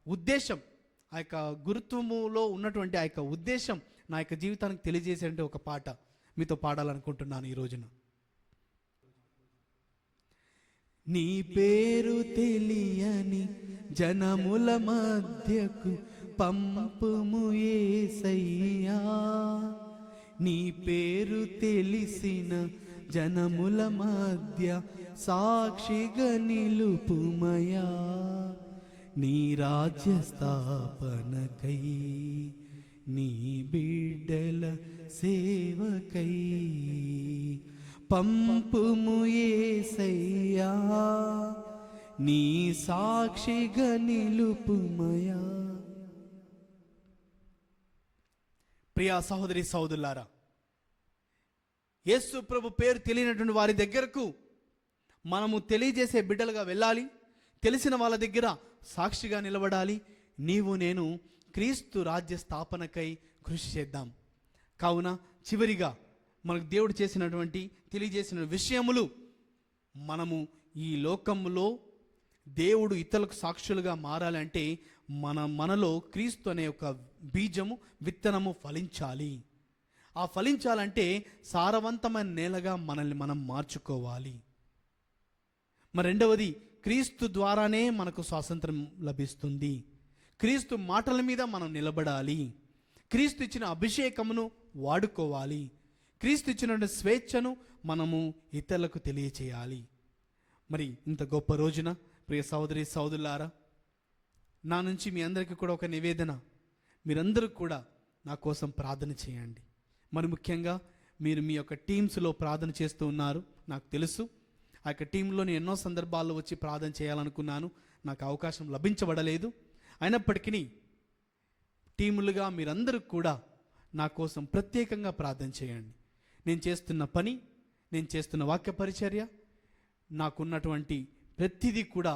ఉద్దేశం, ఆ యొక్క గురుత్వములో ఉన్నటువంటి ఆ యొక్క ఉద్దేశం నా యొక్క జీవితానికి తెలియజేసే ఒక పాట. మీతో పాడాలనుకుంటున్నాను ఈ రోజున. నీ పేరు తెలియని జనముల మధ్యకు పంపుము యేసయ్యా, నీ పేరు తెలిసిన జనముల మధ్య సాక్షిగా నిలుపుమయా, నీ రాజ్య స్థాపనకై నీ బిడ్డల సేవకై పంపుము యేసయ్యా, నీ సాక్షిగా నిలుపుమయా. ప్రియా సహోదరి సహోదరులారా, యేసు ప్రభు పేరు తెలియనటువంటి వారి దగ్గరకు మనము తెలియజేసే బిడ్డలుగా వెళ్ళాలి. తెలిసిన వాళ్ళ దగ్గర సాక్షిగా నిలబడాలి. నీవు నేను క్రీస్తు రాజ్య స్థాపనకై కృషి చేద్దాం. కావున చివరిగా మనకు దేవుడు చేసినటువంటి తెలియజేసిన విషయములు, మనము ఈ లోకములో దేవుడు ఇతరులకు సాక్షులుగా మారాలంటే మనలో క్రీస్తు అనే ఒక బీజము విత్తనము ఫలించాలి. ఆ ఫలించాలంటే సారవంతమైన నేలగా మనల్ని మనం మార్చుకోవాలి. మరి రెండవది, క్రీస్తు ద్వారానే మనకు స్వాతంత్రం లభిస్తుంది. క్రీస్తు మాటల మీద మనం నిలబడాలి. క్రీస్తు ఇచ్చిన అభిషేకమును వాడుకోవాలి. క్రీస్తు ఇచ్చిన స్వేచ్ఛను మనము ఇతరులకు తెలియచేయాలి. మరి ఇంత గొప్ప రోజున ప్రియ సహోదరి సహోదరులారా, నా నుంచి మీ అందరికీ కూడా ఒక నివేదన, మీరందరూ కూడా నా కోసం ప్రార్థన చేయండి. మరి ముఖ్యంగా మీరు మీ యొక్క టీమ్స్లో ప్రార్థన చేస్తూ ఉన్నారు, నాకు తెలుసు. ఆ యొక్క టీంలో నేను ఎన్నో సందర్భాల్లో వచ్చి ప్రార్థన చేయాలనుకున్నాను, నాకు అవకాశం లభించబడలేదు. అయినప్పటికీ టీములుగా మీరందరూ కూడా నా కోసం ప్రత్యేకంగా ప్రార్థన చేయండి. నేను చేస్తున్న పని, నేను చేస్తున్న వాక్య పరిచర్య, నాకున్నటువంటి ప్రతిదీ కూడా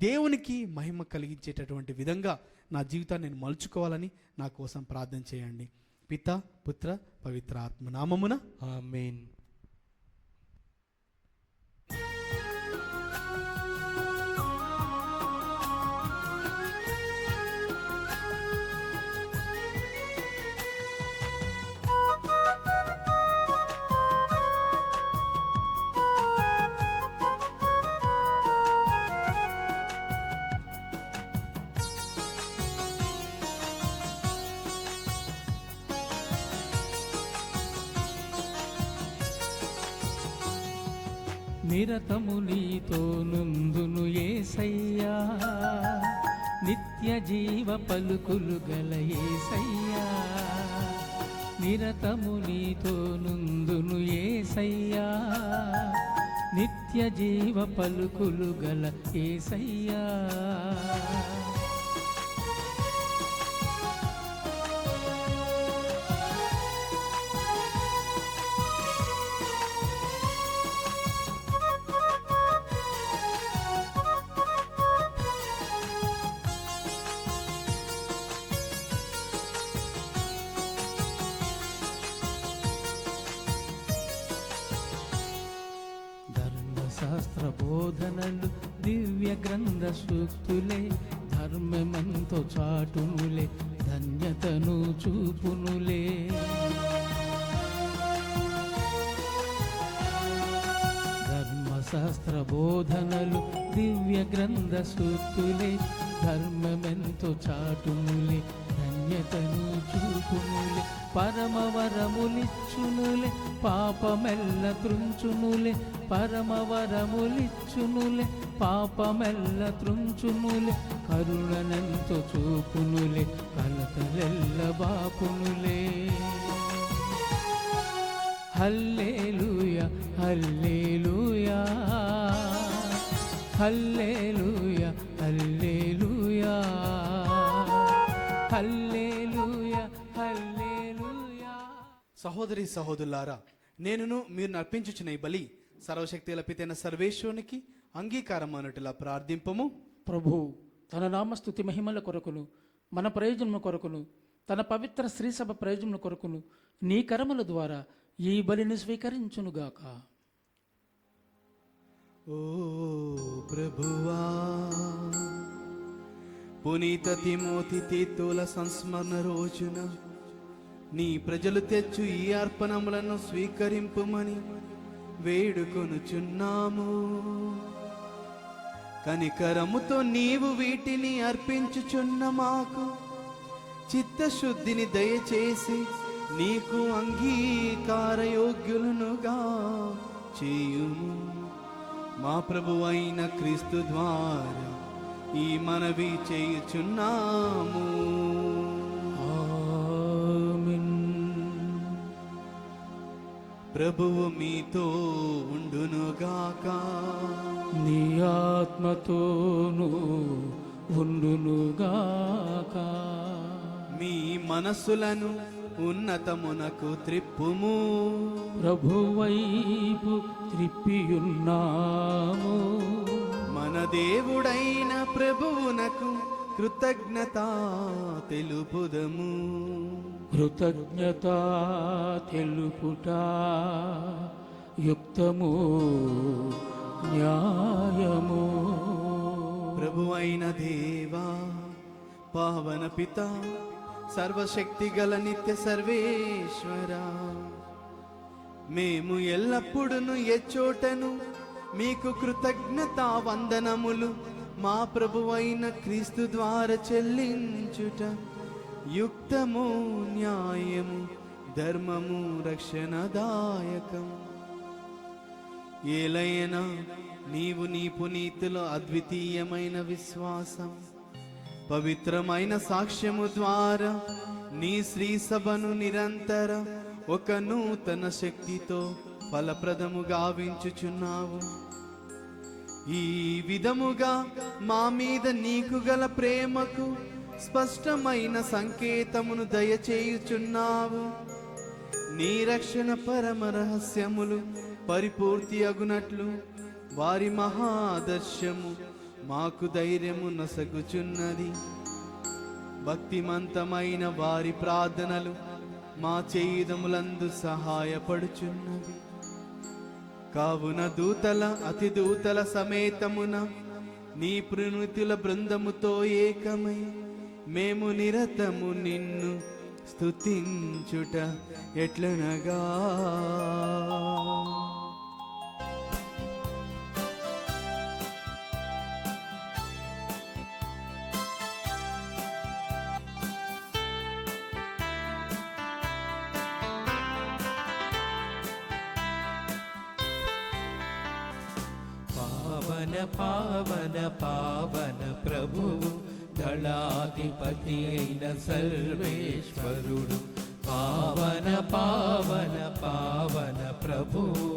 దేవునికి మహిమ కలిగించేటటువంటి విధంగా నా జీవితాన్ని నేను మలుచుకోవాలని నా కోసం ప్రార్థన చేయండి. పిత, పుత్ర, పవిత్ర ఆత్మ నామమున ఆమేన్. నిరతము నీతో నుందును యేసయ్యా, నిత్య జీవ పలుకులు గల యేసయ్యా. నిరతము నీతో నుందును యేసయ్యా, నిత్య జీవ పలుకులు గల యేసయ్యా. శాస్త్ర బోధనలు దివ్య గ్రంథ సూక్తులే, ధర్మమంతో చాటునులే, ధన్యతను చూపునులే. ధర్మశాస్త్ర బోధనలు దివ్య గ్రంథ సూక్తులే, ధర్మమెంతో చాటునులే, ధన్యతను చూపునులే. పరమవరములిచ్చునులే, పాపమెల్ల త్రుంచునులే. పరమవరములిచ్చునులే, పాపమెల్ల త్రుంచునులే. కరుణనంతో చూపునులే, కలతలెల్ల బాపునులే. హల్లెలూయా హల్లెలూయా హల్లెలూయా హల్లెలూయా హల్లెలూయా హల్లెలూయా. సహోదరి సహోదరులారా, నేనును మీరు అర్పించుచున్న ఈ బలి సర్వశక్తి లపితైన సర్వేశ్వరునికి అంగీకారం అన్నట్టులా ప్రార్థింపము. ప్రభు తన నామస్తుతి మహిమల కొరకును, మన ప్రయోజనము కొరకును, తన పవిత్ర శ్రీసభ ప్రయోజనము కొరకును నీ కరముల ద్వారా ఈ బలిని స్వీకరించునుగాక. ఓ ప్రభువా, పునీత తిమోతి తీతుల సంస్మరణ రోజున నీ ప్రజలు తెచ్చు ఈ అర్పణములను స్వీకరింపుమని వేడుకొనుచున్నాము. కనికరముతో నీవు వీటిని అర్పించుచున్న మాకు చిత్తశుద్ధిని దయచేసి నీకు అంగీకారయోగ్యులనుగా చేయుము. మా ప్రభువైన క్రీస్తు ద్వారా ఈ మనవి చేయుచున్నాము. ఆమేన్. ప్రభువు మీతో ఉండునుగాక. నీ ఆత్మతోనూ ఉండునుగాక. మీ మనస్సులను ఉన్నతమునకు త్రిప్పుము. ప్రభువైపు త్రిప్పియున్నాము. మన దేవుడైన ప్రభువునకు కృతజ్ఞత తెలుపుదము. కృతజ్ఞత తెలుపుట యుక్తము న్యాయము. ప్రభువైన దేవా, పావన పిత, సర్వశక్తి గల నిత్య సర్వేశ్వర, మేము ఎల్లప్పుడూ ఎచ్చోటను మీకు కృతజ్ఞతా వందనములు మా ప్రభువైన క్రీస్తు ద్వారా చెల్లించుట యుక్తము, న్యాయము, ధర్మము, రక్షణదాయకం. ఏలైనా నీవు నీ పునీతుల అద్వితీయమైన విశ్వాసం, పవిత్రమైన సాక్ష్యము ద్వారా నీ శ్రీ సభను నిరంతర ఒక నూతన శక్తితో ఫలప్రదము గావించుచున్నావు. ఈ విధముగా మా మీద నీకు గల ప్రేమకు స్పష్టమైన సంకేతమును దయచేయుచున్నావు. నీ రక్షణ పరమ రహస్యములు పరిపూర్తి అగునట్లు వారి మహాదర్శము మాకు ధైర్యము నొసగుచున్నది. భక్తిమంతమైన వారి ప్రార్థనలు మా చేయుదములందు సహాయపడుచున్నవి. కావున దూతల అతి దూతల సమేతమున నీ ప్రణుతుల బృందముతో ఏకమై మేము నిరతము నిన్ను స్తుతించుట ఎట్లనగా, పావన పావన పావన ప్రభువు, దళాధిపతి అయిన సర్వేశ్వరుడు. పావన పావన పావన ప్రభువు,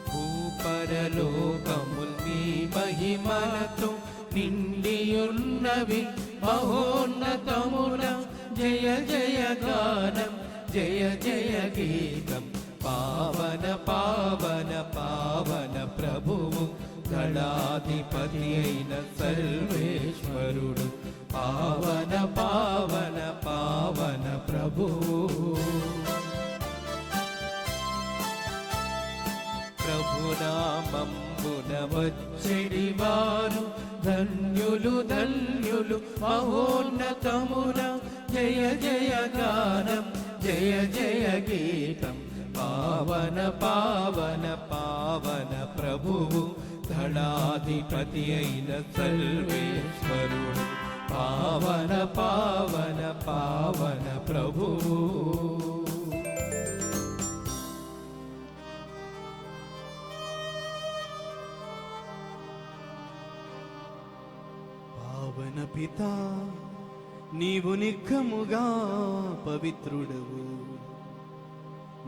భూపరలోకముల్ మీ మహిమలతో నిండియున్నవి మహోన్నతమున. జయ జయ గానం, జయ జయ గీతం. పావన పావన పావన ప్రభువు, దళాధిపతి అయిన సర్వేశ్వరుడు. పావన పావన పావన ప్రభువు, ప్రభునామంబున వచ్చెడి వారు ధన్యులు ధన్యులు మహోన్నతమున. జయ జయ గానం, జయ జయ గీతం. పావన పావన పావన ప్రభువు, దళాధిపతి అయిన సర్వేశ్వరుడు. పావన పావన పావన ప్రభువు. పావన పితా, నీవు నిఖముగా పవిత్రుడవు.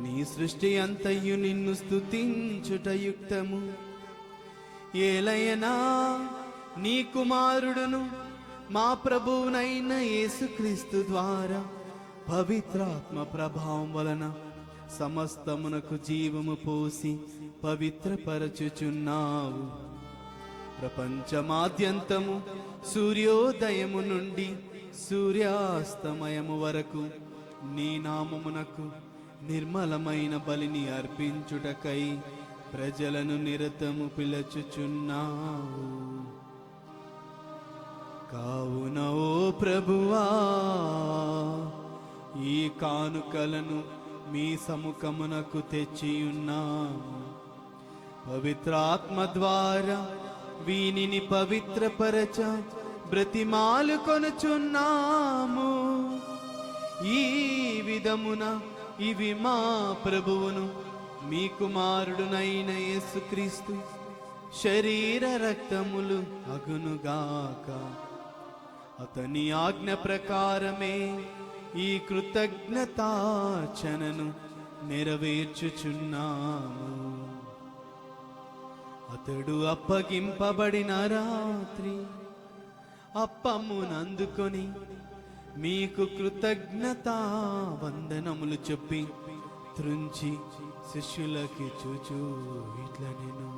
నీ సృష్టి అంతయు నిన్ను స్తుతించుట యుక్తము. ఏలయనా నీ కుమారుడును మా ప్రభువునైన యేసుక్రీస్తు ద్వారా పవిత్రాత్మ ప్రభావం వలన సమస్తమునకు జీవము పోసి పవిత్రపరచుచున్నావు. ప్రపంచమాద్యంతము సూర్యోదయము నుండి సూర్యాస్తమయము వరకు నీ నామమునకు నిర్మలమైన బలిని అర్పించుటకై ప్రజలను నిరతము పిలుచుచున్నావు. కావున ఓ ప్రభువా, ఈ కానుకలను మీ సముఖమునకు తెచ్చియున్నాము. పవిత్రాత్మ ద్వారా వీనిని పవిత్రపరచ బ్రతిమాలు కొనుచున్నాము. ఈ విధమున ఇవి మా ప్రభువును మీ కుమారుడునైన యేసుక్రీస్తు శరీర రక్తములు అగునుగాక. అతని ఆజ్ఞ ప్రకారమే ఈ కృతజ్ఞతార్చనను నెరవేర్చుచున్నాము. అతడు అప్పగింపబడిన రాత్రి అప్పమునందుకొని మీకు కృతజ్ఞతా వందనములు చెప్పి త్రుంచి శిష్యులకి చూచూ ఇట్లా నేను,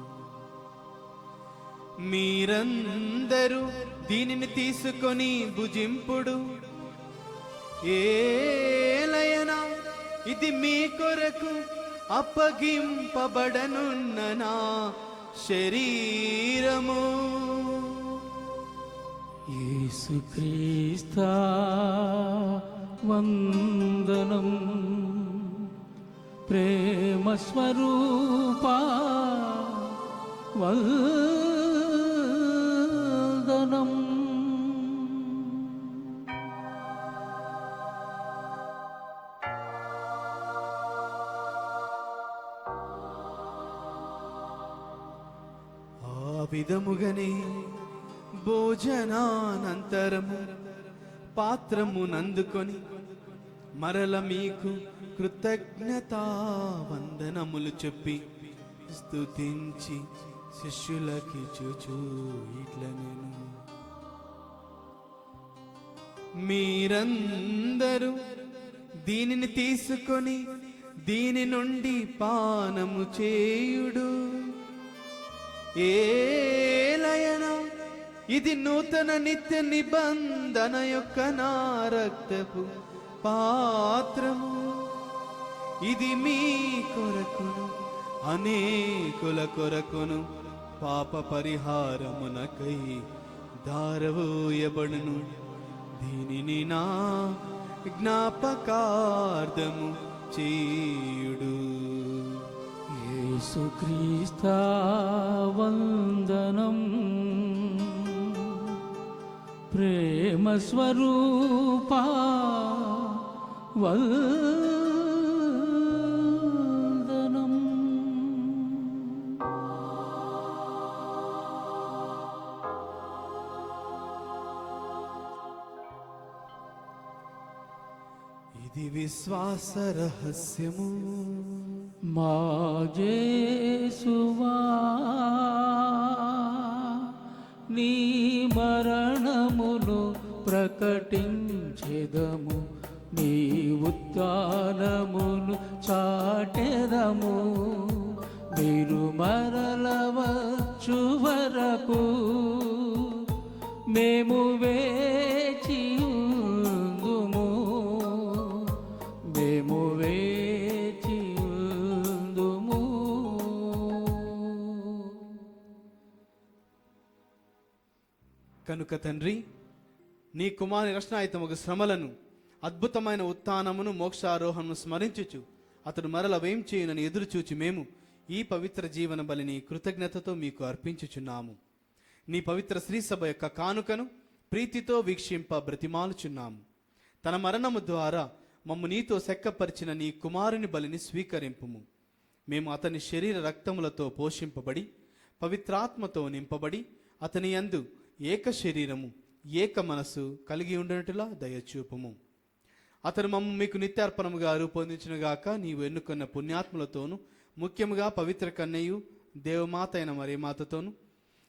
మీరందరూ దీనిని తీసుకొని భుజింపుడు. ఏలయనా ఇది మీ కొరకు అప్పగింపబడనున్న నా శరీరము. యేసుక్రీస్తా వందనం, ప్రేమ స్వరూపా వందనం. ఆ విధముగనే భోజనానంతరము పాత్రమునందుకొని మరల మీకు కృతజ్ఞతా వందనములు చెప్పి స్తుతించి శిష్యులకి చూచూ ఇట్లా నేను, మీరందరూ దీనిని తీసుకొని దీని నుండి పానము చేయుడు. ఏలయనా ఇది నూతన నిత్య నిబంధన యొక్క నా రక్తపు పాత్రము. ఇది మీ కొరకును అనేకుల కొరకును పాప పరిహారమునకై ధారవోయబడును. దీనిని నా జ్ఞాపకార్థము చేయుడు. యేసుక్రీస్తా వందనం, ప్రేమ స్వరూపా వందనం. ఇది విశ్వాస రహస్యము. మా యేసువా, నీ మరణమును ప్రకటించెదము, నీ ఉత్థానమును చాటెదము. మీరు మరల వచ్చు వరకు మేము వేచియుందుము, మేము వేచియుందుము. కనుక తండ్రి, నీ కుమారుని రక్షణాయుతముగు శ్రమలను, అద్భుతమైన ఉత్థానమును, మోక్షారోహణను స్మరించుచు అతడు మరల వేం చేయునని ఎదురుచూచి మేము ఈ పవిత్ర జీవన బలిని కృతజ్ఞతతో మీకు అర్పించుచున్నాము. నీ పవిత్ర శ్రీసభ యొక్క కానుకను ప్రీతితో వీక్షింప బ్రతిమాలుచున్నాము. తన మరణము ద్వారా మమ్ము నీతో సెక్కపరిచిన నీ కుమారుని బలిని స్వీకరింపుము. మేము అతని శరీర రక్తములతో పోషింపబడి పవిత్రాత్మతో నింపబడి అతని యందు ఏక శరీరము ఏక మనసు కలిగి ఉండనట్టులా దయచూపుము. అతను మమ్ము మీకు నిత్యార్పణముగా రూపొందించునుగాక. నీవు ఎన్నుకున్న పుణ్యాత్ములతోనూ, ముఖ్యముగా పవిత్ర కన్యయు దేవమాత అయిన మరియమాతతోనూ,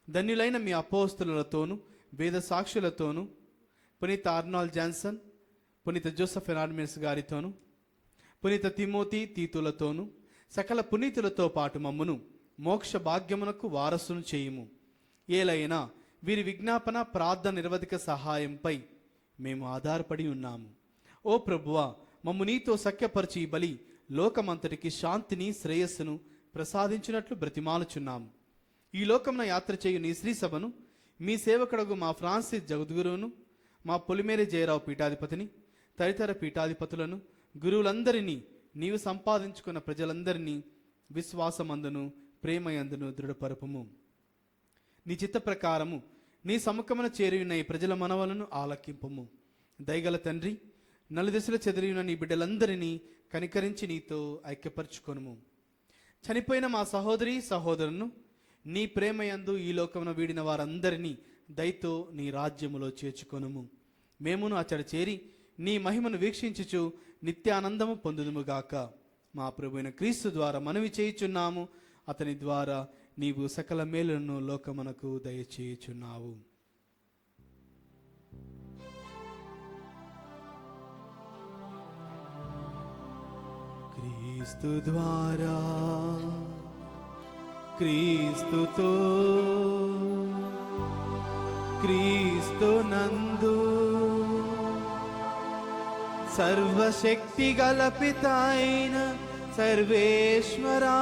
ధన్యులైన మీ అపోస్తులతోనూ, వేద సాక్షులతోనూ, పునీత ఆర్నాల్డ్ జాన్సన్, పునీత జోసెఫ్ ఎనార్మిస్ గారితోనూ, పునీత తిమోతి తీతులతోనూ, సకల పునీతులతో పాటు మమ్మును మోక్ష భాగ్యమునకు వారసును చేయుము. ఏలైనా వీరి విజ్ఞాపన ప్రార్థన నిరవధిక సహాయంపై మేము ఆధారపడి ఉన్నాము. ఓ ప్రభువా, మమ్ము నీతో సఖ్యపరిచి ఈ బలి లోకమంతటికి శాంతిని శ్రేయస్సును ప్రసాదించినట్లు బ్రతిమాలుచున్నాము. ఈ లోకమున యాత్ర చేయు నీ శ్రీ సభను మీ సేవకుడగు మా ఫ్రాన్సిస్ జగద్గురువును, మా పొలిమేరి జయరావు పీఠాధిపతిని, తదితర పీఠాధిపతులను, గురువులందరినీ, నీవు సంపాదించుకున్న ప్రజలందరినీ విశ్వాసమందును ప్రేమయందును దృఢపరపము. నీ చిత్త ప్రకారము నీ సముఖమున చేరియున్న ఈ ప్రజల మనవలను ఆలకింపము. దయగల తండ్రి, నలుదిశలు చెదిరియున్న నీ బిడ్డలందరినీ కనికరించి నీతో ఐక్యపరచుకొనుము. చనిపోయిన మా సహోదరి సహోదరులను నీ ప్రేమయందు ఈ లోకమున వీడిన వారందరినీ దయతో నీ రాజ్యములో చేర్చుకొనుము. మేమును అచ్చట చేరి నీ మహిమను వీక్షించుచు నిత్యానందము పొందుదుముగాక. మా ప్రభువైన క్రీస్తు ద్వారా మనవి చేయుచున్నాము. అతని ద్వారా నీవు సకల మేలులను లోకమునకు దయచేయుచున్నావు. క్రీస్తు ద్వారా, క్రీస్తుతో, క్రీస్తు నందు సర్వశక్తి గల పిత అయిన సర్వేశ్వరా,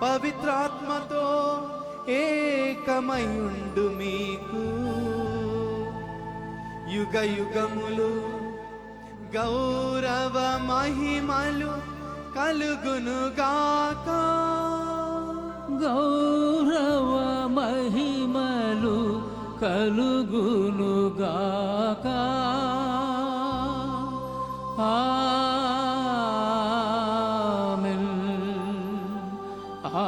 పవిత్రాత్మతో ఏకమయుండు మీకు యుగ యుగములు గౌరవ మహిమలు కలుగునుగాక. గౌరవ మహిమలు కలుగునుగాక. ఆమేన్. ఆమేన్.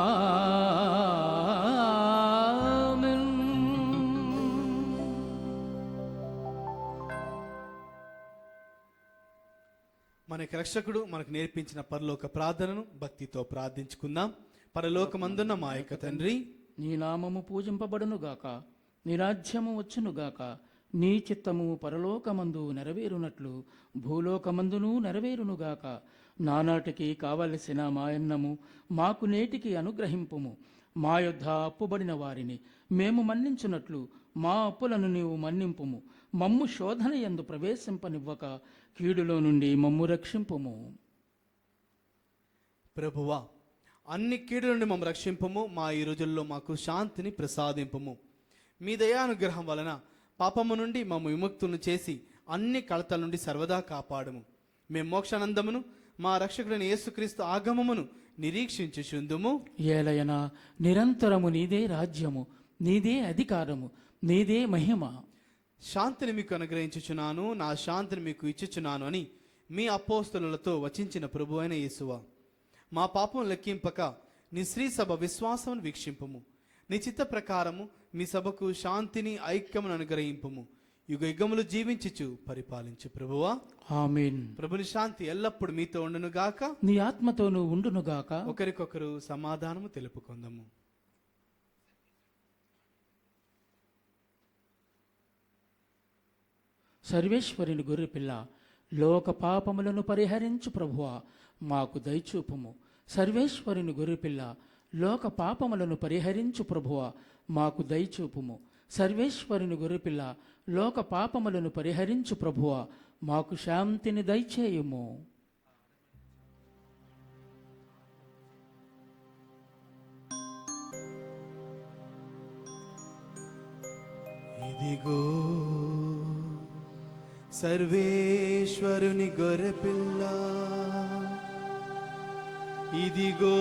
మనకి రక్షకుడు మనకు నేర్పించిన పరలోక ప్రార్థనను భక్తితో ప్రార్థించుకుందాం. పరలోకమందున్న మా యొక్క తండ్రి, నీ నామము పూజింపబడునుగాక, నీ రాజ్యము వచ్చునుగాక, నీ చిత్తము పరలోకమందు నెరవేరునట్లు భూలోకమందును నెరవేరునుగాక. నానాటికి కావలసిన మాయన్నము మాకు నేటికి అనుగ్రహింపుము. మా యొద్ద అప్పుబడిన వారిని మేము మన్నించున్నట్లు మా అప్పులను నీవు మన్నింపుము. మమ్ము శోధన యందు ప్రవేశింపనివ్వక కీడులో నుండి మమ్ము రక్షింపుము. ప్రభువా, అన్ని కీడుల నుండి మమ్మల్ని రక్షింపము. మా ఈ రోజుల్లో మాకు శాంతిని ప్రసాదింపము. మీ దయానుగ్రహం వలన పాపము నుండి మమ్ము విముక్తులను చేసి అన్ని కలతల నుండి సర్వదా కాపాడము. మేము మోక్షానందమును మా రక్షకుడైన యేసుక్రీస్తు ఆగమమును నిరీక్షించుచుందుము. ఏలయనా నిరంతరము నీదే రాజ్యము, నీదే అధికారము, నీదే మహిమ. శాంతిని మీకు అనుగ్రహించుచున్నాను, నా శాంతిని మీకు ఇచ్చుచున్నాను అని మీ అపోస్తలులతో వచించిన ప్రభు అయిన యేసువా, మా పాపం లెక్కింపక నీ శ్రీ సభ విశ్వాసమును వీక్షింపము. నీ చిత్త ప్రకారము మీ సభకు శాంతిని ఐక్యమును అనుగ్రహింపము. యుగ యుగములు జీవించుచు పరిపాలించు ప్రభువా. ఆమేన్. ప్రభుని శాంతి ఎల్లప్పుడు మీతో ఉండును గాక. నీ ఆత్మతోనూ ఉండునుగాక. ఒకరికొకరు సమాధానము తెలుపుకుందాము. సర్వేశ్వరుని గొర్రెపిల్ల, లోక పాపములను పరిహరించు ప్రభువా, మాకు దయచూపుము. సర్వేశ్వరుని గొర్రెపిల్ల, లోక పాపములను పరిహరించు ప్రభువా, మాకు దయచూపుము. సర్వేశ్వరుని గొర్రెపిల్ల, లోక పాపములను పరిహరించు ప్రభువా, మాకు శాంతిని దయచేయుము. ఇదిగో సర్వేశ్వరుని గొర్రెపిల్ల, ఇదిగో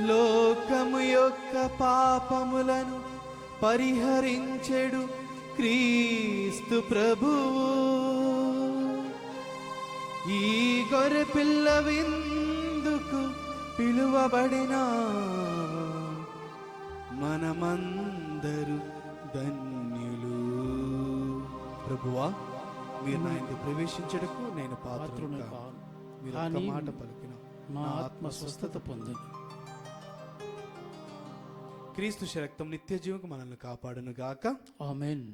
లోకము యొక్క పాపములను పరిహరించెడు క్రీస్తు ప్రభువు. ఈ గొర్రెపిల్ల విందుకు పిలువబడిన మనమందరూ ధన్యులు. ప్రభువా, మీరు నా ఇంటి ప్రవేశించడకు నేను పాత్రుని కాను. మీరు ఒక్క మాట పలికిన మా ఆత్మ స్వస్థత పొందును. క్రీస్తు రక్తం నిత్య జీవకు మనల్ని కాపాడును గాక. ఆమేన్.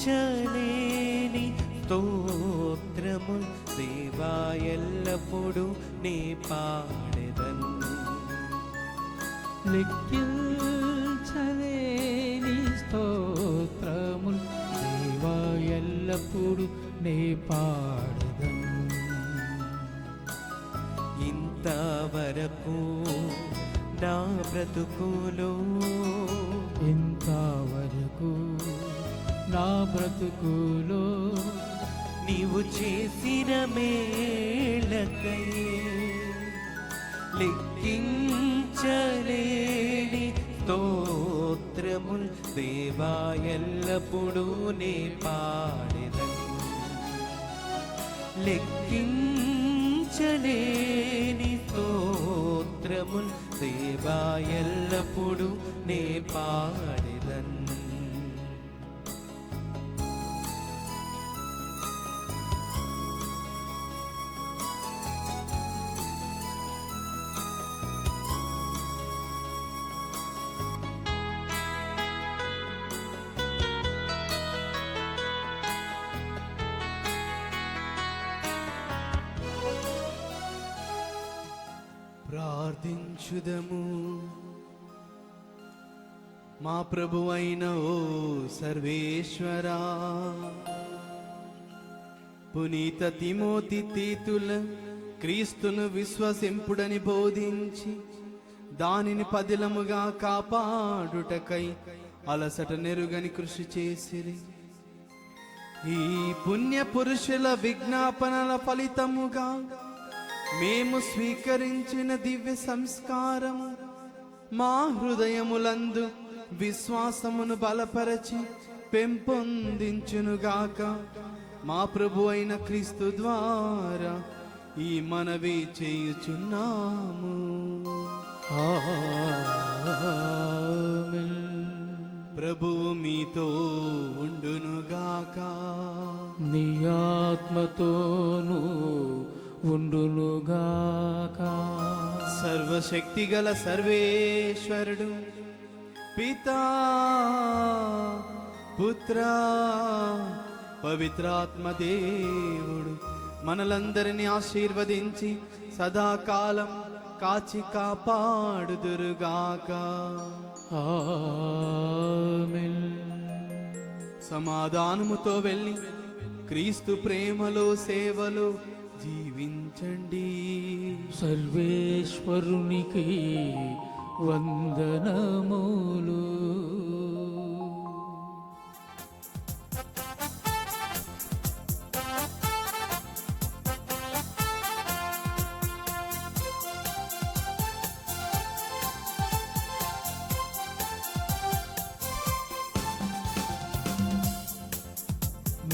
లెక్కించలేని స్తోత్రము దేవా ఎల్లప్పుడూ నే పాడెదన్. లెక్కించలేని స్తోత్రములు దేవా ఎల్లప్పుడు నే పాడెదను. ఇంతవరకు నా బ్రతుకులో ఇంతవరకు నా బ్రతుకులో నీవు చేసిన మేళ్ళకై లెక్కించలేని స్తోత్రముల్ దేవా ఎల్లప్పుడూ నే పాడెదను. లెక్కించలేని స్తోత్రముల్ దేవా ఎల్లప్పుడూ నే పాడెదను. ప్రార్థించుదము. మా ప్రభువైన ఓ సర్వేశ్వరా, పునీత తిమోతి తీతుల క్రీస్తును విశ్వసింపుడని బోధించి దానిని పదిలముగా కాపాడుటకై అలసట నెరుగని కృషి చేసిరి. ఈ పుణ్య పురుషుల విజ్ఞాపనల ఫలితముగా మేము స్వీకరించిన దివ్య సంస్కారము మా హృదయములందు విశ్వాసమును బలపరచి పెంపొందించునుగాక. మా ప్రభు అయిన క్రీస్తు ద్వారా ఈ మనవి చేయుచున్నాము. ఆమేన్. ప్రభువు మీతో ఉండునుగాక. నీ ఆత్మతోనూ ఉండునుగాక. సర్వశక్తిగల సర్వేశ్వరుడు పితా పుత్ర పవిత్రాత్మ దేవుడు మనలందరినీ ఆశీర్వదించి సదాకాలం కాచి కాపాడుదురుగాక. ఆమేన్. సమాధానముతో వెళ్ళి క్రీస్తు ప్రేమలో సేవలో జీవించండి. సర్వేశ్వరునికి వందనములు.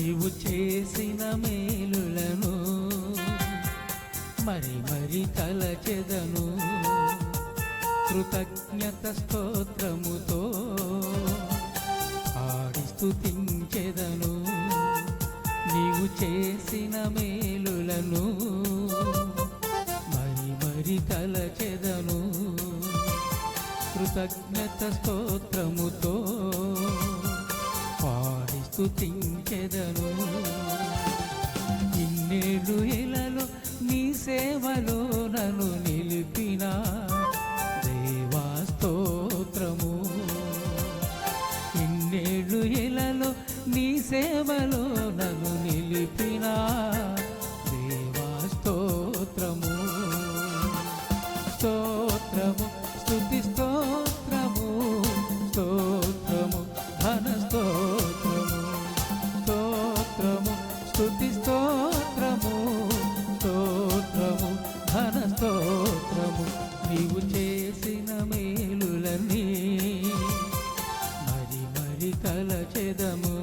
నీవు చేసిన మేలులను మరి మరి తలచెదను. కృతజ్ఞత స్తోత్రముతో ఆడి స్తుతించెదను. నీవు చేసిన మేలులను మరి మరి తలచెదను. కృతజ్ఞత స్తోత్రముతో పాడి స్తుతించెదను. ఇన్నేళ్ళు ఇలలో నీ సేవలో నన్ను నిలిపిన దేవా స్తోత్రము. ఇన్నేళ్ళు ఇలలో నీ సేవలో నన్ను నిలిపిన దేవా స్తోత్రము. స్తోత్రము స్తుతి స్తోత్రము. స్తోత్రము ధన స్తోత్రము. స్తోత్రము స్తుతి స్తోత్రము. స్తోత్రము ధన స్తోత్రము. నీవు చేసిన మేలులన్నీ మరి మరి తలచెదము.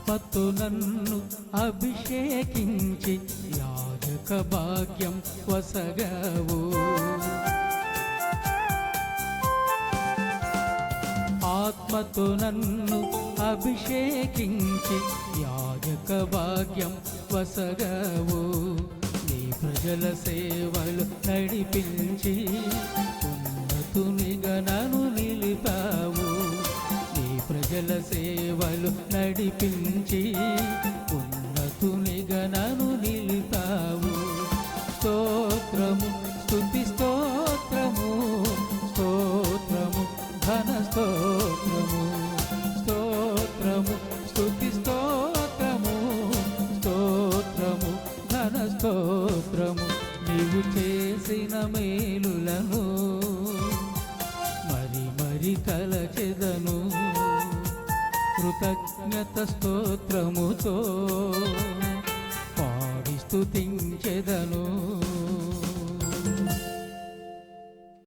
పత్తు నన్ను అభిషేకించి యాజక యాజక భాగ్యం వసగావు. ఆత్మతో నన్ను అభిషేకించి యాజక భాగ్యం వసగావు. నీ ప్రజల సేవలు నడిపించి ఉన్నతునిగా నన్ను నిలిపావు. నీ ప్రజల సేవలు నడిపించి ఉన్నతునిగా నన్ను నిలిపావు. స్తోత్రము స్తుతి స్తోత్రము స్తోత్రము ఘన స్తోత్రము స్తోత్రము స్తుతి స్తోత్రము స్తోత్రము ఘన స్తోత్రము. నీవు చేసిన మేలులను మరి మరి తలచెదను. కృతజ్ఞత స్తోత్రముతో పాడి స్తుతించెదను.